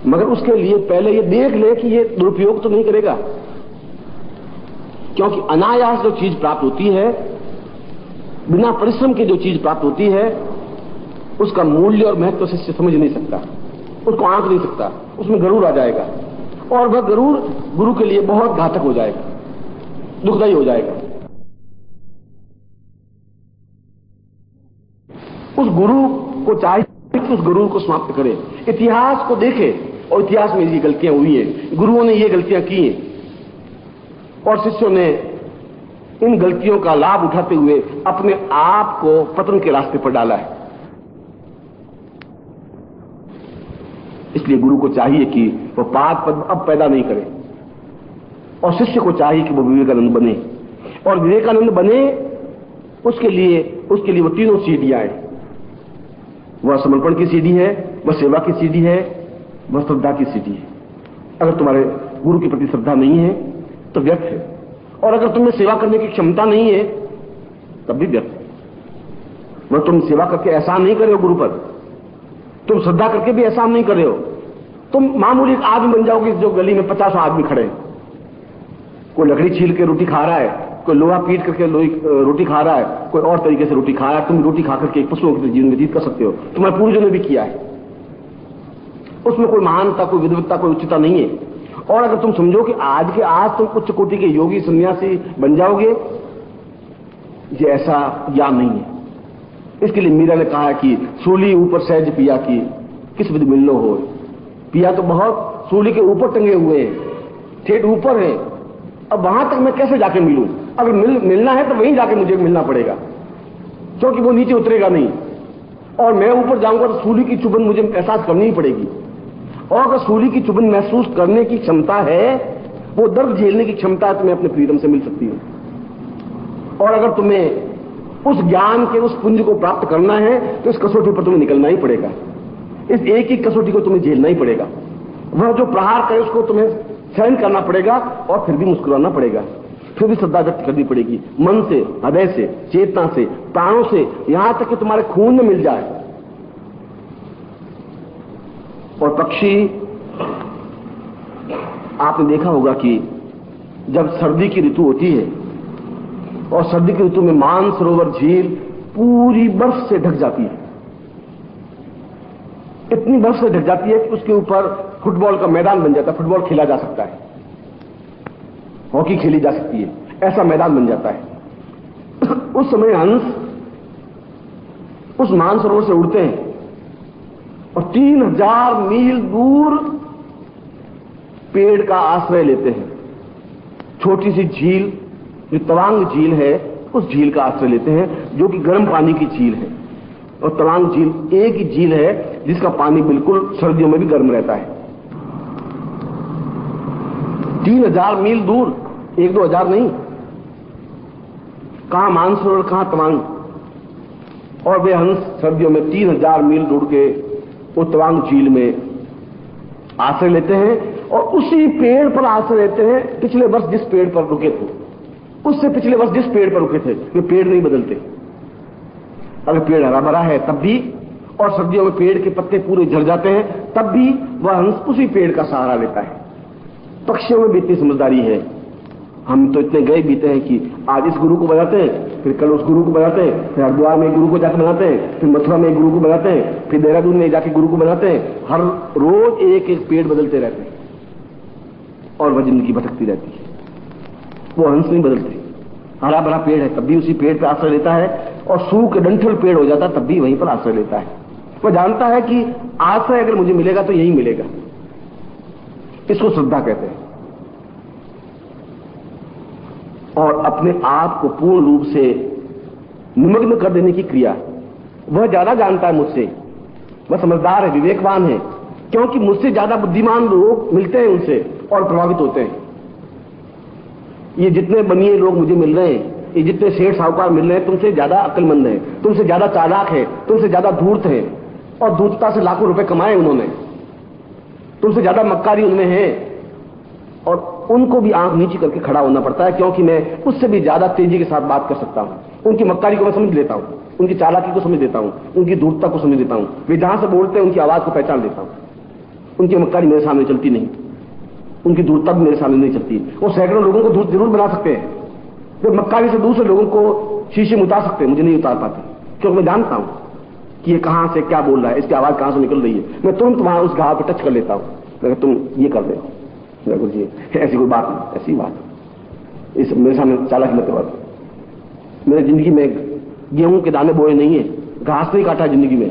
[SPEAKER 1] मगर उसके लिए पहले ये देख ले कि ये दुरुपयोग तो नहीं करेगा। क्योंकि अनायास जो चीज प्राप्त होती है, बिना परिश्रम के जो चीज प्राप्त होती है, उसका मूल्य और महत्व से समझ नहीं सकता, उसको आंक नहीं सकता, उसमें गरूर आ जाएगा, और वह गरूर गुरु के लिए बहुत घातक हो जाएगा, दुखदायी हो जाएगा। उस गुरु को चाहिए कि उस गरूर को समाप्त करे, इतिहास को देखे और इतिहास में ये गलतियां हुई हैं, गुरुओं ने ये गलतियां की हैं और शिष्यों ने इन गलतियों का लाभ उठाते हुए अपने आप को पतन के रास्ते पर डाला है। इसलिए गुरु को चाहिए कि वह पाद पद्म अब पैदा नहीं करे, और शिष्य को चाहिए कि वह विवेकानंद बने, और विवेकानंद बने उसके लिए वो 3 सीढ़ियां हैं। वह समर्पण की सीढ़ी है, वह सेवा की सीढ़ी है, वह श्रद्धा की सीढ़ी है। अगर तुम्हारे गुरु के प्रति श्रद्धा नहीं है तो व्यर्थ है, और अगर तुम्हें सेवा करने की क्षमता नहीं है तब भी व्यर्थ है। वह तुम सेवा करके एहसान नहीं कर रहे हो गुरु पर, तुम श्रद्धा करके भी एहसान नहीं कर रहे हो। तुम मामूली एक आदमी बन जाओगे जो गली में 50 आदमी खड़े हैं, कोई लकड़ी छील के रोटी खा रहा है, कोई लोहा पीट करके रोटी खा रहा है, कोई और तरीके से रोटी खा रहा है। तुम रोटी खा करके एक पशुओं के जीवन व्यतीत कर सकते हो, तुम्हारे पूर्वजों ने भी किया है। उसमें कोई महानता, कोई विद्वत्ता, कोई उच्चता नहीं है। और अगर तुम समझो कि आज के आज तुम उच्च कोटि के योगी सन्यासी बन जाओगे, ये ऐसा ज्ञान नहीं है। इसके लिए मीरा ने कहा कि सूली ऊपर सहज पिया की किस विधि मिलनो हो। पिया तो बहुत सूली के ऊपर टंगे हुए हैं, ठेठ ऊपर है, अब वहां तक मैं कैसे जाके मिलूं? अगर मिलना है तो वहीं जाके मुझे मिलना पड़ेगा, क्योंकि वो नीचे उतरेगा नहीं, और मैं ऊपर जाऊंगा तो सूली की चुभन मुझे एहसास करनी ही पड़ेगी। और अगर सूली की चुभन महसूस करने की क्षमता है, वो दर्द झेलने की क्षमता तुम्हें अपने प्रीतम से मिल सकती है। और अगर तुम्हें उस ज्ञान के उस पुंज को प्राप्त करना है तो इस कसौटी पर तुम्हें निकलना ही पड़ेगा। इस एक ही कसौटी को तुम्हें झेलना ही पड़ेगा। वह जो प्रहार करे उसको तुम्हें सहन करना पड़ेगा, और फिर भी मुस्कुराना पड़ेगा, फिर भी श्रद्धा व्यक्त करनी पड़ेगी, मन से, हृदय से, चेतना से, प्राणों से, यहां तक कि तुम्हारे खून में मिल जाए। और पक्षी, आपने देखा होगा कि जब सर्दी की ऋतु होती है और सर्दी की ऋतु में मानसरोवर झील पूरी बर्फ से ढक जाती है, इतनी बर्फ से ढक जाती है कि उसके ऊपर फुटबॉल का मैदान बन जाता है, फुटबॉल खेला जा सकता है, हॉकी खेली जा सकती है, ऐसा मैदान बन जाता है। उस समय हंस उस मानसरोवर से उड़ते हैं और 3000 मील दूर पेड़ का आश्रय लेते हैं। छोटी सी झील जो तवांग झील है, उस झील का आश्रय लेते हैं, जो कि गर्म पानी की झील है। और तवांग झील एक ही झील है जिसका पानी बिल्कुल सर्दियों में भी गर्म रहता है। 3000 मील दूर, 1-2 हजार नहीं, कहां मानसरोवर, कहां तवांग। और वे हंस सर्दियों में 3000 मील दूर के वो तवांग झील में आश्रय लेते हैं, और उसी पेड़ पर आश्रय लेते हैं पिछले वर्ष जिस पेड़ पर रुके थे, उससे पिछले वर्ष जिस पेड़ पर रुके थे। वे पेड़ नहीं बदलते। अगर पेड़ हरा भरा है तब भी, और सर्दियों में पेड़ के पत्ते पूरे झड़ जाते हैं तब भी, वह हंस उसी पेड़ का सहारा लेता है। पक्षियों में भी इतनी समझदारी है। हम तो इतने गए बीते हैं कि आज इस गुरु को बनाते हैं, फिर कल उस गुरु को बनाते हैं, फिर हरिद्वार में एक गुरु को जाकर बनाते हैं, फिर मथुरा में एक गुरु को बनाते हैं, फिर देहरादून में जाके गुरु को बनाते हैं। हर रोज एक एक पेड़ बदलते रहते हैं और वह जिंदगी भटकती रहती है। वो हंस नहीं बदलते। हरा भरा पेड़ है तब भी उसी पेड़ पर आश्रय लेता है, और सूख डंठल पेड़ हो जाता तब भी वहीं पर आश्रय लेता है। वह जानता है कि आश्रय अगर मुझे मिलेगा तो यही मिलेगा। इसको श्रद्धा कहते हैं। और अपने आप को पूर्ण रूप से निमग्न कर देने की क्रिया, वह ज्यादा जानता है मुझसे, वह समझदार है, विवेकवान है, क्योंकि मुझसे ज्यादा बुद्धिमान लोग मिलते हैं उनसे और प्रभावित होते हैं। ये जितने बनिए लोग मुझे मिल रहे हैं, ये जितने सेठ साहूकार मिल रहे हैं, तुमसे ज्यादा अक्लमंद है, तुमसे ज्यादा चालाक है, तुमसे ज्यादा धूर्त है, और धूर्तता से लाखों रुपए कमाए उन्होंने, तुमसे ज्यादा मक्कारी उनमें है। और उनको भी आंख नीची करके खड़ा होना पड़ता है, क्योंकि मैं उससे भी ज्यादा तेजी के साथ बात कर सकता हूं। उनकी मक्कारी को मैं समझ लेता हूं, उनकी चालाकी को समझ लेता हूं, उनकी धूर्तता को समझ लेता हूं। वे जहां से बोलते हैं उनकी आवाज को पहचान लेता हूं। उनकी मक्कारी मेरे सामने चलती नहीं, उनकी धूर्तता भी मेरे सामने नहीं चलती। वो सैकड़ों लोगों को धूर्त जरूर बना सकते हैं, वे मक्कारी से दूसरे लोगों को शीशे में उतार सकते हैं, मुझे नहीं उतार पाते, क्योंकि मैं जानता हूं कि ये कहां से क्या बोल रहा है, इसकी आवाज कहां से निकल रही है। मैं तुरंत वहां उस घाव पर टच कर लेता हूं, तुम ये कर रहे हो, जी ऐसी कोई बात नहीं, ऐसी बात इस मेरे सामने चालाकी मत करो। मेरी जिंदगी में गेहूं के दाने बोए नहीं है, घास नहीं काटा जिंदगी में,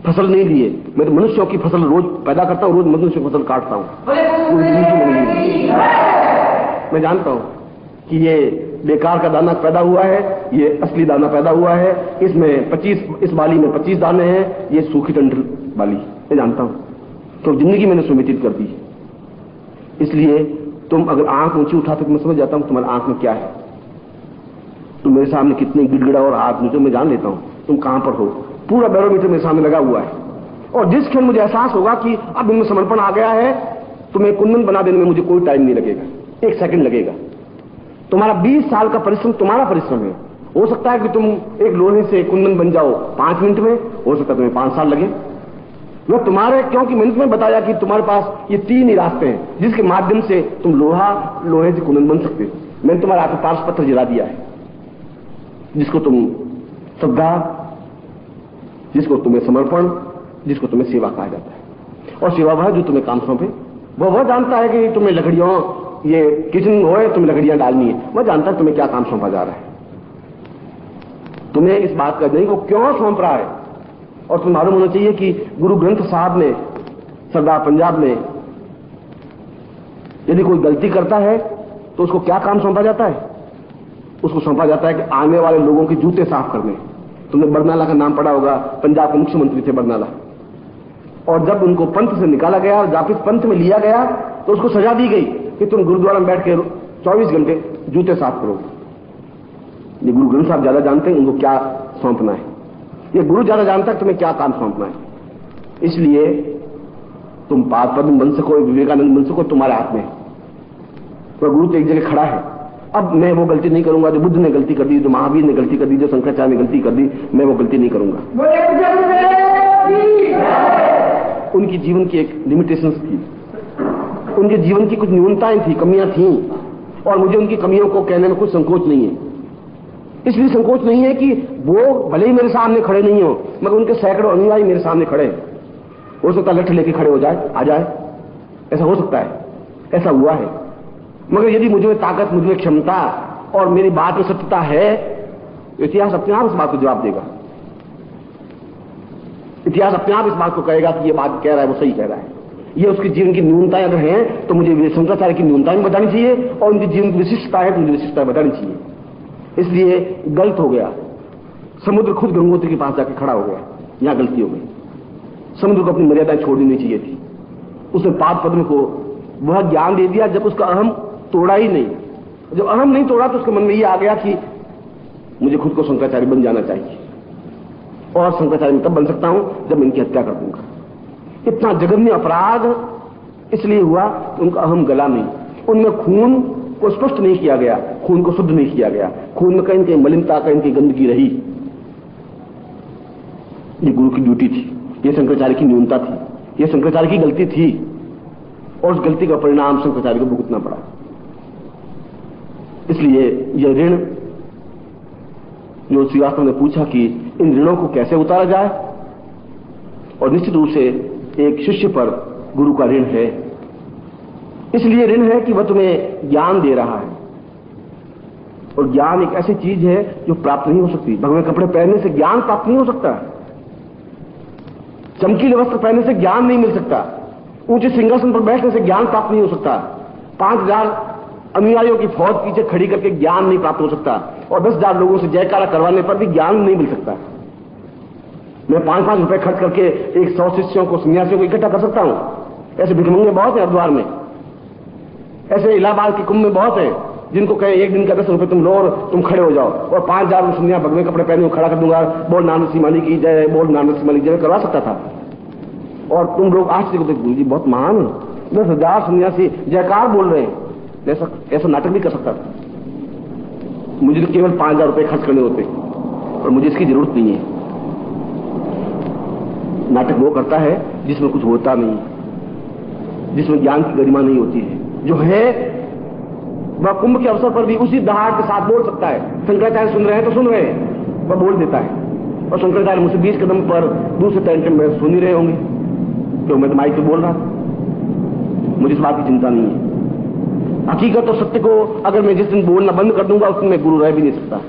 [SPEAKER 1] फसल नहीं लिए। मैं तो मनुष्यों की फसल रोज पैदा करता हूं, रोज मनुष्य की फसल काटता हूं। मैं जानता हूं कि ये बेकार का दाना पैदा हुआ है, ये असली दाना पैदा हुआ है। इसमें 25, इस बाली में 25 दाने हैं, ये सूखी डंठल बाली, मैं जानता हूं। तो जिंदगी मैंने सुमितित कर दी। इसलिए तुम अगर आंख ऊंची उठाते तो मैं समझ जाता हूं तुम्हारी आंख में क्या है। तुम मेरे सामने कितने गिड़गिड़ा और हाथ नीचे मैं जान लेता हूं तुम कहां पर हो। पूरा बैरोमीटर मेरे सामने लगा हुआ है, और जिस क्षण मुझे एहसास होगा कि अब इनमें समर्पण आ गया है, तुम्हें कुंदन बना देने में मुझे कोई टाइम नहीं लगेगा, 1 सेकंड लगेगा। तुम्हारा 20 साल का परिश्रम तुम्हारा परिश्रम है। हो सकता है कि तुम एक लोहे से कुंदन बन जाओ 5 मिनट में, हो सकता है तुम्हें 5 साल लगे। वह तुम्हारे, क्योंकि मैंने तुम्हें बताया कि तुम्हारे पास ये 3 ही रास्ते हैं जिसके माध्यम से तुम लोहे से कुंदन बन सकते हो। मैंने तुम्हारा पास पत्र जला दिया है, जिसको तुम श्रद्धा, जिसको तुम्हें समर्पण, जिसको तुम्हें सेवा कहा जाता है। और सेवा वह जो तुम्हें काम सौंपे, वह जानता है कि तुम्हें लकड़ियों, ये किचन होए, तुम्हें लकड़ियां डालनी है, वह जानता है तुम्हें क्या काम सौंपा जा रहा है। तुम्हें इस बात का नहीं को क्यों सौंप रहा है। और तुम्हें मालूम होना चाहिए कि गुरु ग्रंथ साहब ने, सरदार पंजाब में, यदि कोई गलती करता है तो उसको क्या काम सौंपा जाता है? उसको सौंपा जाता है कि आने वाले लोगों के जूते साफ करने। तुमने बरनाला का नाम पढ़ा होगा, पंजाब के मुख्यमंत्री थे बरनाला। और जब उनको पंथ से निकाला गया और वापिस पंथ में लिया गया तो उसको सजा दी गई कि तुम गुरुद्वारा में बैठ के 24 घंटे जूते साफ करोगे। ये गुरु ग्रंथ साहब ज्यादा जानते हैं उनको क्या सौंपना है, ये गुरु ज्यादा जानता है तुम्हें क्या काम सौंपना है। इसलिए तुम पाद पद्म बन सको, विवेकानंद बन सको, तुम्हारे हाथ में। तो गुरु तो एक जगह खड़ा है। अब मैं वो गलती नहीं करूंगा जो बुद्ध ने गलती कर दी, जो महावीर ने गलती कर दी, जो शंकराचार्य ने गलती कर दी, मैं वो गलती नहीं करूंगा। उनकी जीवन की एक लिमिटेशंस थी, उनके जीवन की कुछ न्यूनताएं थी, कमियां थी, और मुझे उनकी कमियों को कहने में कुछ संकोच नहीं है। इसलिए संकोच नहीं है कि वो भले ही मेरे सामने खड़े नहीं हो, मगर उनके सैकड़ों अनुयायी मेरे सामने खड़े। हो सकता है लठ लेके खड़े हो जाए, आ जाए, ऐसा हो सकता है, ऐसा हुआ है। मगर यदि मुझे ताकत, मुझे क्षमता और मेरी बात में सत्यता है, तो इतिहास अपने आप इस बात को जवाब देगा। इतिहास अपने आप इस बात को कहेगा कि ये बात कह रहा है वो सही कह रहा है। ये उसके जीवन की न्यूनताएं अगर हैं तो मुझे शंकराचार्य की न्यूनताएं बतानी चाहिए, और उनके जीवन की विशिष्टता है तो मुझे विशिष्टता बतानी चाहिए। इसलिए गलत हो गया। समुद्र खुद गंगोत्री के पास जाकर खड़ा हो गया, यहां गलती हो गई। समुद्र को अपनी मर्यादाएं छोड़नी नहीं चाहिए थी। उसने पाद पद्म को वह ज्ञान दे दिया जब उसका अहम तोड़ा ही नहीं। जब अहम नहीं तोड़ा तो उसके मन में यह आ गया कि मुझे खुद को शंकराचार्य बन जाना चाहिए, और शंकराचार्य मैं तब बन सकता हूं जब मैं इनकी हत्या कर दूंगा। इतना जघन्य अपराध इसलिए हुआ कि उनका अहम गला नहीं, उनमें खून को स्पष्ट नहीं किया गया, खून को शुद्ध नहीं किया गया, खून में कहीं न कहीं मलिनता, कहीं न कहीं गंदगी रही। ये गुरु की ड्यूटी थी, ये शंकराचार्य की न्यूनता थी, ये शंकराचार्य की गलती थी, और उस गलती का परिणाम शंकराचार्य को भुगतना पड़ा। इसलिए यह ऋण जो श्रीवास्तव ने पूछा कि इन ऋणों को कैसे उतारा जाए, और निश्चित रूप से एक शिष्य पर गुरु का ऋण है। इसलिए ऋण है कि वह तुम्हें ज्ञान दे रहा है, और ज्ञान एक ऐसी चीज है जो प्राप्त नहीं हो सकती। भगवे कपड़े पहनने से ज्ञान प्राप्त नहीं हो सकता, चमकीले वस्त्र पहनने से ज्ञान नहीं मिल सकता, ऊंचे सिंहासन पर बैठने से ज्ञान प्राप्त नहीं हो सकता, 5000 अनुयायियों की फौज पीछे खड़ी करके ज्ञान नहीं प्राप्त हो सकता, और 10,000 लोगों से जयकारा करवाने पर भी ज्ञान नहीं मिल सकता। मैं 5-5 रुपए खर्च करके 100 शिष्यों को, सन्यासियों को इकट्ठा कर सकता हूं। ऐसे भिखमंगे बहुत है हरिद्वार में, ऐसे इलाहाबाद के कुंभ में बहुत है, जिनको कहे एक दिन का 10 रुपए तुम लो और तुम खड़े हो जाओ, और 5000 सन्यास भगवे कपड़े पहने खड़ा कर दूंगा, बोल नानक सिंह की जय, बोल नानक सिंह की जय करवा सकता था। और तुम लोग आश्चर्य को गुरु जी बहुत महान है, 10,000 सन्यासी जयकार बोल रहे हैं, ऐसा नाटक भी कर सकता था। मुझे तो केवल 5000 रुपए खर्च करने होते, और मुझे इसकी जरूरत नहीं है। नाटक वो करता है जिसमें कुछ होता नहीं, जिसमें ज्ञान की गरिमा नहीं होती है। जो है वह कुंभ के अवसर पर भी उसी दहाड़ के साथ बोल सकता है। शंकराचार्य सुन रहे हैं तो सुन रहे हैं, वह बोल देता है। और शंकराचार्य मुझसे 20 कदम पर दूसरे टेंट में सुन ही रहे होंगे, क्यों मैं तो माइक पे बोल रहा था। मुझे इस बात की चिंता नहीं है। हकीकत और सत्य को अगर मैं जिस दिन बोलना बंद कर दूंगा उस दिन मैं गुरु रह भी नहीं सकता।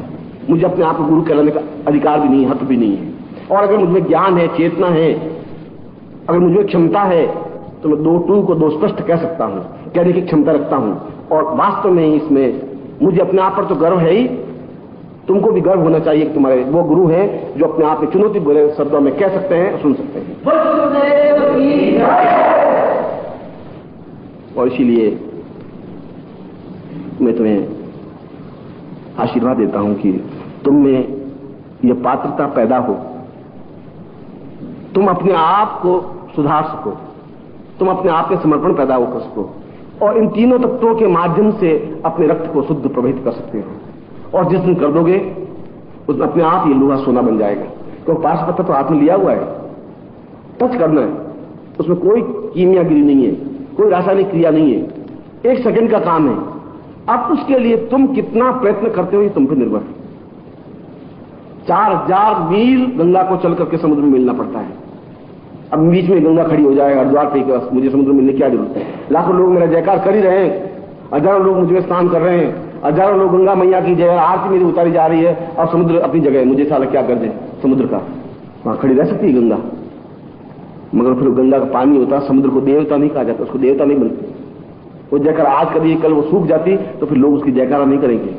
[SPEAKER 1] मुझे अपने आप को गुरु कहलाने का अधिकार भी नहीं, हक भी नहीं है। और अगर मुझमें ज्ञान है, चेतना है, अगर मुझे क्षमता है, तो मैं 2 को 2 स्पष्ट कह सकता हूं, कहने की क्षमता रखता हूं। और वास्तव में इसमें मुझे अपने आप पर तो गर्व है ही, तुमको भी गर्व होना चाहिए कि तुम्हारे वो गुरु हैं जो अपने आप में चुनौती भरे शब्दों में कह सकते हैं और सुन सकते हैं। और इसीलिए मैं तुम्हें आशीर्वाद देता हूं कि तुम में यह पात्रता पैदा हो तुम अपने आप को सुधार सको, तुम अपने आप में समर्पण पैदा कर सको, और इन तीनों तत्वों के माध्यम से अपने रक्त को शुद्ध प्रभावित कर सकते हो। और जिस दिन कर दोगे उस अपने आप ये लोहा सोना बन जाएगा, क्योंकि पार्श्व पत्थर तो हाथ में लिया हुआ है, टच करना है, उसमें कोई कीमियागिरी नहीं है, कोई रासायनिक क्रिया नहीं है, 1 सेकंड का काम है। अब उसके लिए तुम कितना प्रयत्न करते हो ये तुम पर निर्भर है। 4000 मील गंगा को चल करके समुद्र में मिलना पड़ता है। अब बीच में गंगा खड़ी हो जाए हरिद्वार पे, मुझे समुद्र में मिलने की क्या जरूरत है? लाखों लोग मेरा जयकार कर ही रहे हैं, हजारों लोग मुझे स्नान कर रहे हैं, हजारों लोग गंगा मैया की जय आरती मेरी उतारी जा रही है, और समुद्र अपनी जगह है, मुझे साला क्या कर दे समुद्र का? वहां खड़ी रह सकती है गंगा, मगर फिर गंगा का पानी होता, समुद्र को देवता नहीं कहा जाता, उसको देवता नहीं बनती। वो जयकार आज कभी कल वो सूख जाती तो फिर लोग उसकी जयकारा नहीं करेंगे।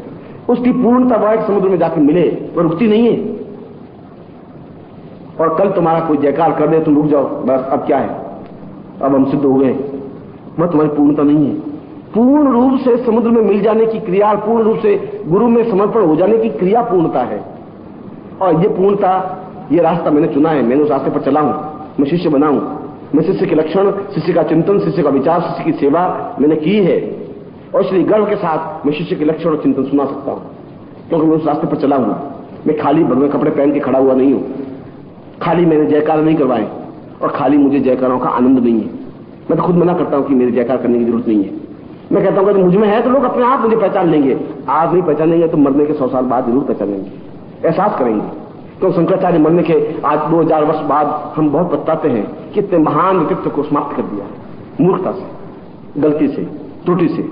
[SPEAKER 1] उसकी पूर्णता वह समुद्र में जाकर मिले, वो रुकती नहीं है। और कल तुम्हारा कोई जयकार कर दे तुम रुक जाओ, बस अब क्या है, अब हम सिद्ध हो गए, वह तुम्हारी पूर्णता नहीं है। पूर्ण रूप से समुद्र में मिल जाने की क्रिया, पूर्ण रूप से गुरु में समर्पण हो जाने की क्रिया पूर्णता है। और ये पूर्णता, ये रास्ता मैंने चुना है, मैंने उस रास्ते पर चला हूं, मैं शिष्य बना हूं। मैं शिष्य के लक्षण, शिष्य का चिंतन, शिष्य का विचार, शिष्य की सेवा मैंने की है, और इसलिए गर्व के साथ मैं शिष्य के लक्षण और चिंतन सुना सकता हूं, क्योंकि मैं उस रास्ते पर चला हूं। मैं खाली भगवे कपड़े पहन के खड़ा हुआ नहीं हूं, खाली मैंने जयकार नहीं करवाए, और खाली मुझे जयकारों का आनंद नहीं है। मैं तो खुद मना करता हूं कि मेरी जयकार करने की जरूरत नहीं है। मैं कहता हूं कि मुझ में है तो लोग अपने आप मुझे पहचान लेंगे, आज नहीं पहचानेंगे तो मरने के 100 साल बाद जरूर पहचानेंगे, एहसास करेंगे। तो शंकराचार्य मरने के आज 2000 वर्ष बाद हम बहुत पछताते हैं कि इतने महान व्यक्तित्व को समाप्त कर दिया, मूर्खता से, गलती से, त्रुटि से।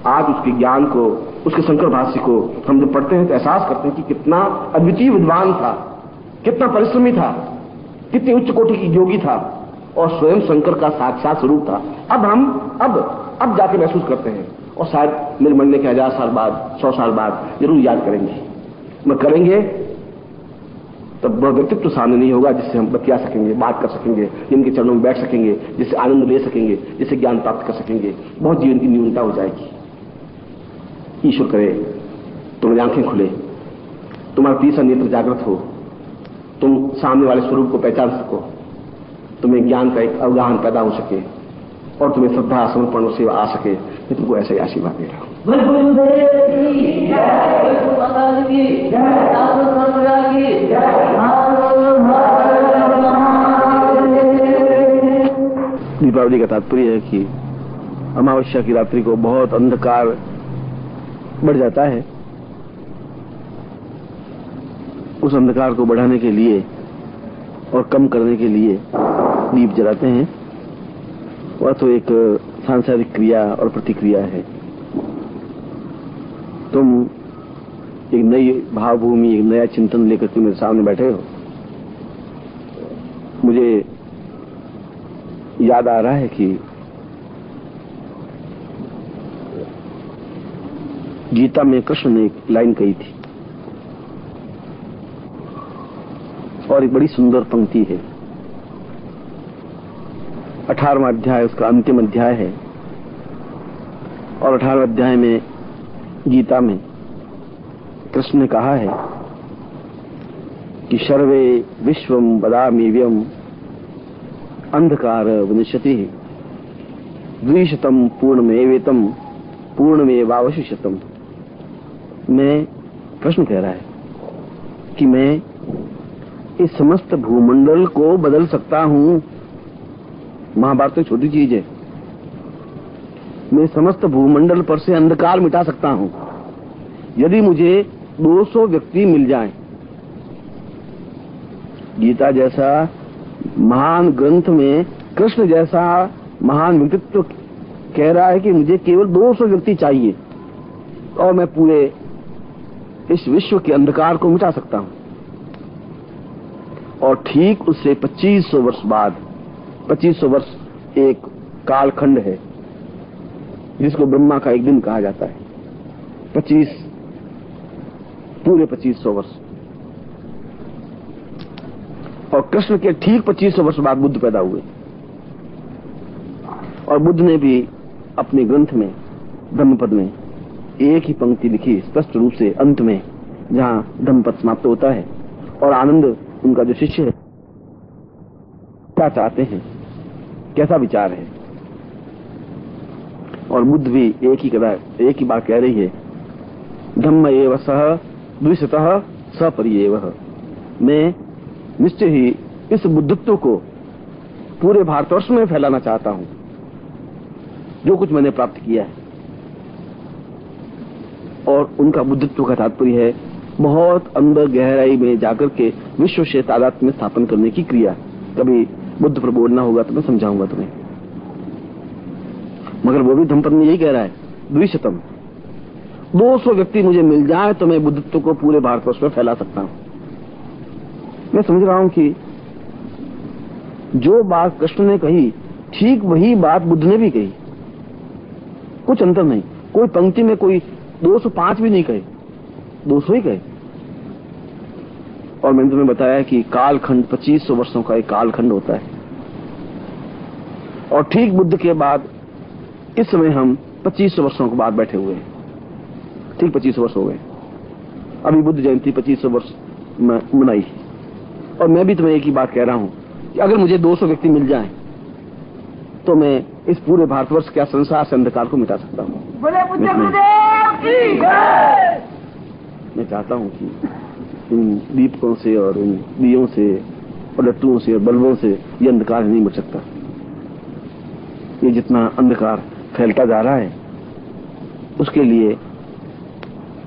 [SPEAKER 1] आज उसके ज्ञान को, उसके शंकर भाष्य को हम जब पढ़ते हैं तो एहसास करते हैं कि कितना अद्वितीय विद्वान था, कितना परिश्रमी था, कितनी उच्च कोटि की योगी था, और स्वयं शंकर का साक्षात स्वरूप था। अब हम अब जाके महसूस करते हैं, और शायद मेरे मरने के 1000 साल बाद, 100 साल बाद जरूर याद करेंगे। मैं करेंगे तब वह व्यक्तित्व सामने नहीं होगा जिससे हम बतिया सकेंगे, बात कर सकेंगे, जिनके चरणों में बैठ सकेंगे, जिससे आनंद ले सकेंगे, जिससे ज्ञान प्राप्त कर सकेंगे। बहुत जीवन की न्यूनता हो जाएगी। ईश्वर करे तुम्हारी आंखें खुले, तुम्हारा तीसरा नेत्र जागृत हो, तुम सामने वाले स्वरूप को पहचान सको, तुम्हें ज्ञान का एक अवगाहन पैदा हो सके, और तुम्हें श्रद्धा, समर्पण और सेवा आ सके। मैं तुमको ऐसा ही आशीर्वाद दे रहा हूं। दीपावली का तात्पर्य है कि अमावस्या की रात्रि को बहुत अंधकार बढ़ जाता है। उस अंधकार को बढ़ाने के लिए और कम करने के लिए दीप जलाते हैं। वह तो एक सांसारिक क्रिया और प्रतिक्रिया है। तुम एक नई भावभूमि, एक नया चिंतन लेकर के मेरे सामने बैठे हो। मुझे याद आ रहा है कि गीता में कृष्ण ने एक लाइन कही थी, और एक बड़ी सुंदर पंक्ति है। 18वां अध्याय उसका अंतिम अध्याय है, और 18वें अध्याय में गीता में कृष्ण ने कहा है कि सर्वे विश्वम वदाम्यव्यम अंधकार विनश्यति द्विशतम पूर्णमेवेतम पूर्णमेवावशिष्यतम। मैं कृष्ण कह रहा है कि मैं इस समस्त भूमंडल को बदल सकता हूं। महाभारत तो छोटी चीज है। मैं समस्त भूमंडल पर से अंधकार मिटा सकता हूं यदि मुझे 200 व्यक्ति मिल जाएं। गीता जैसा महान ग्रंथ में कृष्ण जैसा महान व्यक्तित्व कह रहा है कि मुझे केवल 200 व्यक्ति चाहिए और मैं पूरे इस विश्व के अंधकार को मिटा सकता हूं। और ठीक उससे 2500 वर्ष बाद, 2500 वर्ष एक कालखंड है जिसको ब्रह्मा का एक दिन कहा जाता है। पूरे 2500 वर्ष। और कृष्ण के ठीक 2500 वर्ष बाद बुद्ध पैदा हुए, और बुद्ध ने भी अपने ग्रंथ में धम्मपद में एक ही पंक्ति लिखी स्पष्ट रूप से अंत में, जहां धम्मपद समाप्त होता है और आनंद उनका जो शिष्य है
[SPEAKER 2] क्या चाहते हैं, कैसा विचार है। और बुद्ध भी एक ही बात कह रही है, धम्म एव सह द्विशतः सपरियेवः। मैं निश्चय ही इस बुद्धत्व को पूरे भारतवर्ष में फैलाना चाहता हूं, जो कुछ मैंने प्राप्त किया है। और उनका बुद्धत्व का तात्पर्य है बहुत अंदर गहराई में जाकर के विश्व से तादात्म्य में स्थापन करने की क्रिया। कभी बुद्ध पर बोलना होगा तो मैं समझाऊंगा तुम्हें, मगर वो भी धम्मपद में यही कह रहा है, द्विशतम 200 व्यक्ति मुझे मिल जाए तो मैं बुद्धत्व को पूरे भारतवर्ष में फैला सकता हूं। मैं समझ रहा हूं कि जो बात कृष्ण ने कही ठीक वही बात बुद्ध ने भी कही, कुछ अंतर नहीं। कोई पंक्ति में कोई 205 भी नहीं कहे, 200 ही कहे। और मैंने तुम्हें बताया कि कालखंड 2500 वर्षों का एक कालखंड होता है, और ठीक बुद्ध के बाद इस समय हम 2500 वर्षों के बाद बैठे हुए हैं। ठीक 2500 वर्ष हो गए, अभी बुद्ध जयंती 2500 वर्ष मनाई। और मैं भी तुम्हें एक ही बात कह रहा हूं कि अगर मुझे 200 व्यक्ति मिल जाएं तो मैं इस पूरे भारतवर्ष के संसार से अंधकार को मिटा सकता हूं। मैं चाहता हूं कि इन दीपकों से और इन दियों से और लट्टुओं से और बल्बों से ये अंधकार नहीं मिट सकता। ये जितना अंधकार फैलता जा रहा है उसके लिए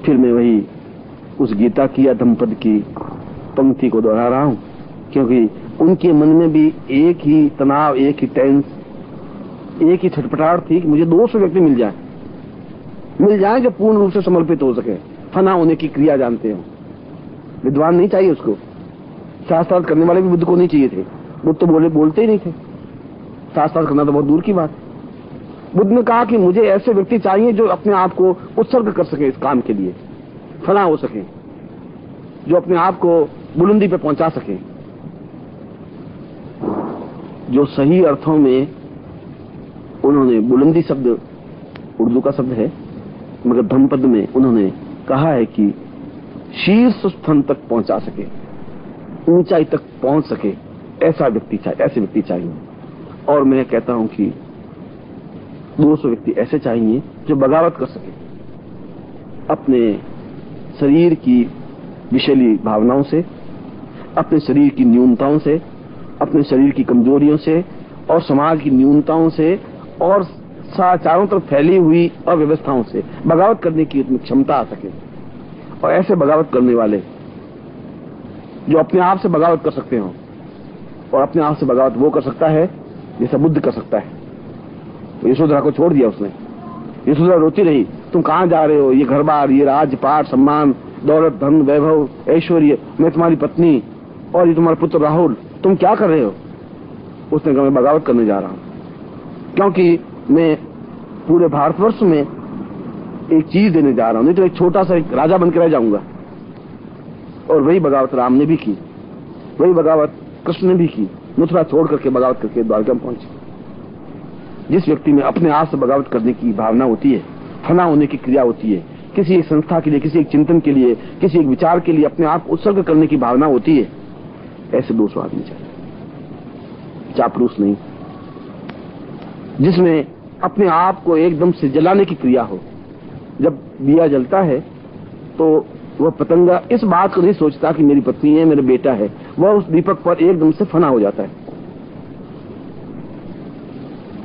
[SPEAKER 2] फिर मैं वही उस गीता की या धम्मपद की पंक्ति को दोहरा रहा हूं, क्योंकि उनके मन में भी एक ही तनाव, एक ही टेंस, एक ही छटपटाहट थी कि मुझे 200 व्यक्ति मिल जाए जो पूर्ण रूप से समर्पित हो सके, फना होने की क्रिया जानते हो। विद्वान नहीं चाहिए उसको, शास्त्रार्थ करने वाले भी बुद्ध को नहीं चाहिए थे। बुद्ध तो बोलते ही नहीं थे, शास्त्रार्थ करना तो बहुत दूर की बात। बुद्ध ने कहा कि मुझे ऐसे व्यक्ति चाहिए जो अपने आप को उत्सर्ग कर सके इस काम के लिए, फना हो सके, जो अपने आप को बुलंदी पे पहुंचा सके, जो सही अर्थों में उन्होंने बुलंदी शब्द उर्दू का शब्द है, मगर धम्मपद में उन्होंने कहा है कि शीर्ष स्थान तक पहुंचा सके, ऊंचाई तक पहुंच सके, ऐसे व्यक्ति चाहिए। और मैं कहता हूं कि 200 व्यक्ति ऐसे चाहिए जो बगावत कर सके अपने शरीर की विषैली भावनाओं से, अपने शरीर की न्यूनताओं से, अपने शरीर की कमजोरियों से और समाज की न्यूनताओं से और चारों तरफ फैली हुई अव्यवस्थाओं से बगावत करने की उतनी क्षमता आ सके। और ऐसे बगावत करने वाले जो अपने आप से बगावत कर सकते हो, और अपने आप से बगावत वो कर सकता है जैसा बुद्ध कर सकता है। यशोधरा को छोड़ दिया उसने, यशोधरा रोती रही, तुम कहां जा रहे हो, ये घर बार, ये राज पाट सम्मान दौलत धन वैभव ऐश्वर्य, मैं तुम्हारी पत्नी और ये तुम्हारा पुत्र राहुल, तुम क्या कर रहे हो। उसने कहा मैं बगावत करने जा रहा हूं, क्योंकि मैं पूरे भारतवर्ष में एक चीज देने जा रहा हूं, नहीं तो एक छोटा सा एक राजा बनकर रह जाऊंगा। और वही बगावत राम ने भी की, वही बगावत कृष्ण ने भी की, मथुरा छोड़ करके बगावत करके द्वारका में पहुंचे। जिस व्यक्ति में अपने आप से बगावत करने की भावना होती है, फना होने की क्रिया होती है, किसी एक संस्था के लिए, किसी एक चिंतन के लिए, किसी एक विचार के लिए अपने आप उत्सर्ग करने की भावना होती है, ऐसे 200 आदमी चाहिए, चापलूस नहीं, जिसमें अपने आप को एकदम से जलाने की क्रिया हो। जब दिया जलता है तो वह पतंगा इस बात को नहीं सोचता कि मेरी पत्नी है, मेरा बेटा है, वह उस दीपक पर एकदम से फना हो जाता है।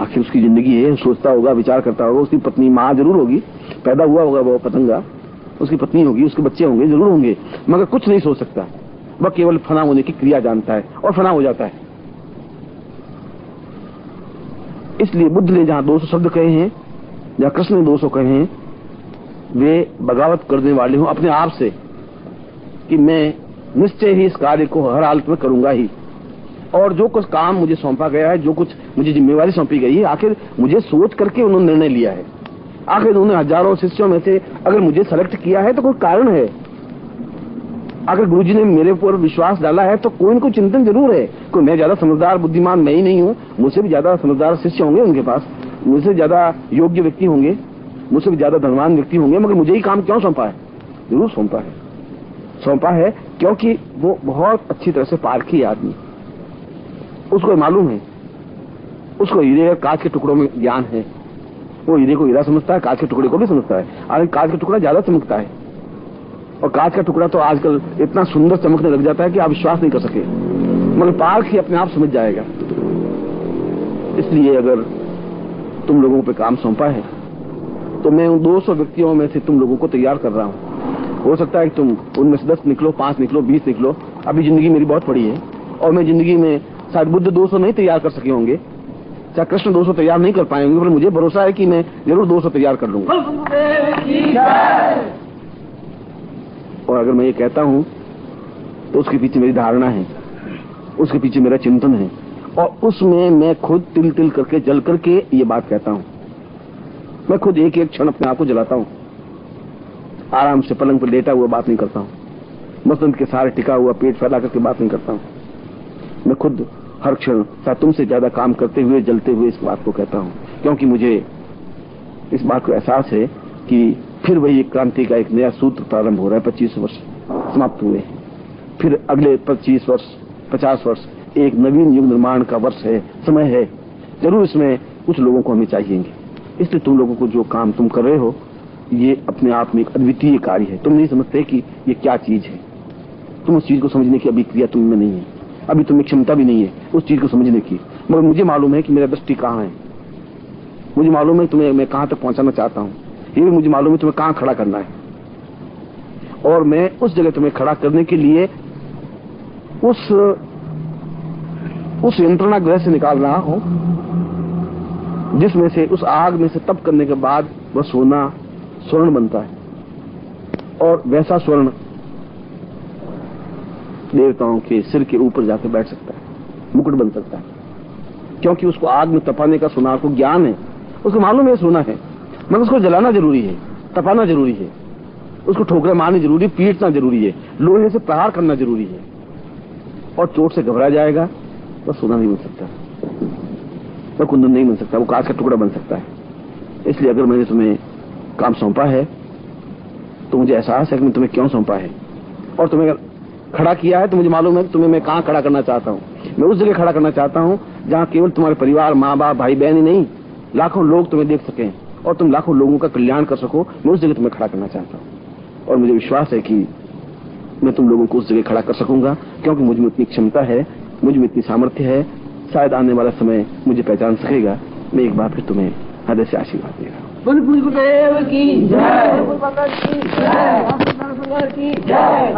[SPEAKER 2] आखिर उसकी जिंदगी है, सोचता होगा, विचार करता होगा, उसकी पत्नी मां जरूर होगी, पैदा हुआ होगा वो पतंगा, उसकी पत्नी होगी, उसके बच्चे होंगे, जरूर होंगे, मगर कुछ नहीं सोच सकता, वह केवल फना होने की क्रिया जानता है और फना हो जाता है। इसलिए बुद्ध ने जहां 200 शब्द कहे हैं, जहां कृष्ण ने 200 कहे हैं, वे बगावत करने वाले हों अपने आप से कि मैं निश्चय ही इस कार्य को हर हालत में करूंगा ही, और जो कुछ काम मुझे सौंपा गया है, जो कुछ मुझे जिम्मेवारी सौंपी गई है, आखिर मुझे सोच करके उन्होंने निर्णय लिया है। आखिर उन्होंने हजारों शिष्यों में से अगर मुझे सेलेक्ट किया है तो कोई कारण है। अगर गुरुजी ने मेरे ऊपर विश्वास डाला है तो कोई न कोई चिंतन जरूर है। कोई मैं ज्यादा समझदार बुद्धिमान मैं ही नहीं हूं, मुझसे भी ज्यादा समझदार शिष्य होंगे उनके पास, मुझसे ज्यादा योग्य व्यक्ति होंगे, मुझसे भी ज्यादा धनवान व्यक्ति होंगे, मगर मुझे ही काम क्यों सौंपा है? जरूर सौंपा है क्योंकि वो बहुत अच्छी तरह से पारखी आदमी, उसको मालूम है, उसको हीरे और कांच के टुकड़ों में ज्ञान है। वो हीरे को हीरा समझता है, कांच के टुकड़े को भी समझता है। आगे कांच का टुकड़ा ज्यादा चमकता है, और कांच का टुकड़ा तो आजकल इतना सुंदर चमकने लग जाता है कि आप विश्वास नहीं कर सके, मगर पार्क ही अपने आप समझ जाएगा। इसलिए अगर तुम लोगों पे काम सौंपा है तो मैं उन 200 व्यक्तियों में से तुम लोगों को तैयार कर रहा हूं। हो सकता है कि तुम उनमें से 10 निकलो, 5 निकलो, 20 निकलो। अभी जिंदगी मेरी बहुत बड़ी है और मैं जिंदगी में शायद बुद्ध 200 नहीं तैयार कर सके होंगे, चाहे कृष्ण 200 तैयार नहीं कर पाए होंगे, पर मुझे भरोसा है कि मैं जरूर 200 तैयार कर लूंगा। और अगर मैं ये कहता हूं तो उसके पीछे मेरी धारणा है, उसके पीछे मेरा चिंतन है, और उसमें मैं खुद तिल तिल करके जल करके ये बात कहता हूं। मैं खुद एक एक क्षण अपने आप को जलाता हूं, आराम से पलंग पर लेटा हुआ बात नहीं करता हूं, मसंद के सारे टिका हुआ पेट फैला करके बात नहीं करता हूं। मैं खुद हर क्षण तुमसे ज्यादा काम करते हुए, जलते हुए इस बात को कहता हूं, क्योंकि मुझे इस बात को एहसास है कि फिर वही क्रांति का एक नया सूत्र प्रारंभ हो रहा है। 25 वर्ष समाप्त हुए, फिर अगले 25 वर्ष, 50 वर्ष एक नवीन युग निर्माण का वर्ष है, समय है। जरूर इसमें कुछ लोगों को हमें चाहिएंगे। इसलिए तुम लोगों को जो काम तुम कर रहे हो ये अपने आप में एक अद्वितीय कार्य है। तुम नहीं समझते कि ये क्या चीज है, तुम उस चीज को समझने की अभी क्रिया तुम में नहीं है, अभी तुम्हें क्षमता भी नहीं है उस चीज को समझने की। मगर मुझे मालूम है कि मेरा दृष्टि कहाँ है, मुझे मालूम है तुम्हें मैं कहां तक पहुंचाना चाहता हूं, ये भी मुझे मालूम है तुम्हें कहां खड़ा करना है, और मैं उस जगह तुम्हें खड़ा करने के लिए उस यंत्रणा ग्रह से निकाल रहा हूं जिसमें से, उस आग में से तप करने के बाद वह सोना स्वर्ण बनता है, और वैसा स्वर्ण देवताओं के सिर के ऊपर जाकर बैठ सकता है, मुकुट बन सकता है, क्योंकि उसको आग में तपाने का सोनार को ज्ञान है। उसको मालूम है सोना है, मगर उसको जलाना जरूरी है, तपाना जरूरी है, उसको ठोकरें मारनी जरूरी है, पीटना जरूरी है, लोहे से प्रहार करना जरूरी है, और चोट से घबरा जाएगा वह सोना नहीं बन सकता, वह कुंदन नहीं बन सकता, वो कांच का टुकड़ा बन सकता है। इसलिए अगर मैंने तुम्हें काम सौंपा है तो मुझे एहसास है कि मैं तुम्हें क्यों सौंपा है, और तुम्हें खड़ा किया है तो मुझे मालूम है कि तुम्हें मैं कहां खड़ा करना चाहता हूं। मैं उस जगह खड़ा करना चाहता हूं जहां केवल तुम्हारे परिवार, माँ बाप, भाई बहन ही नहीं, लाखों लोग तुम्हें देख सकें और तुम लाखों लोगों का कल्याण कर सको। मैं उस जगह तुम्हें खड़ा करना चाहता हूं, और मुझे विश्वास है कि मैं तुम लोगों को उस जगह खड़ा कर सकूंगा, क्योंकि मुझ में इतनी क्षमता है, मुझ में इतनी सामर्थ्य है। शायद आने वाला समय मुझे पहचान सकेगा। मैं एक बार फिर तुम्हें हृदय से आशीर्वाद दे रहा हूँ।
[SPEAKER 3] गुरुदेव की जय, गुरु भगत की जय, की जय।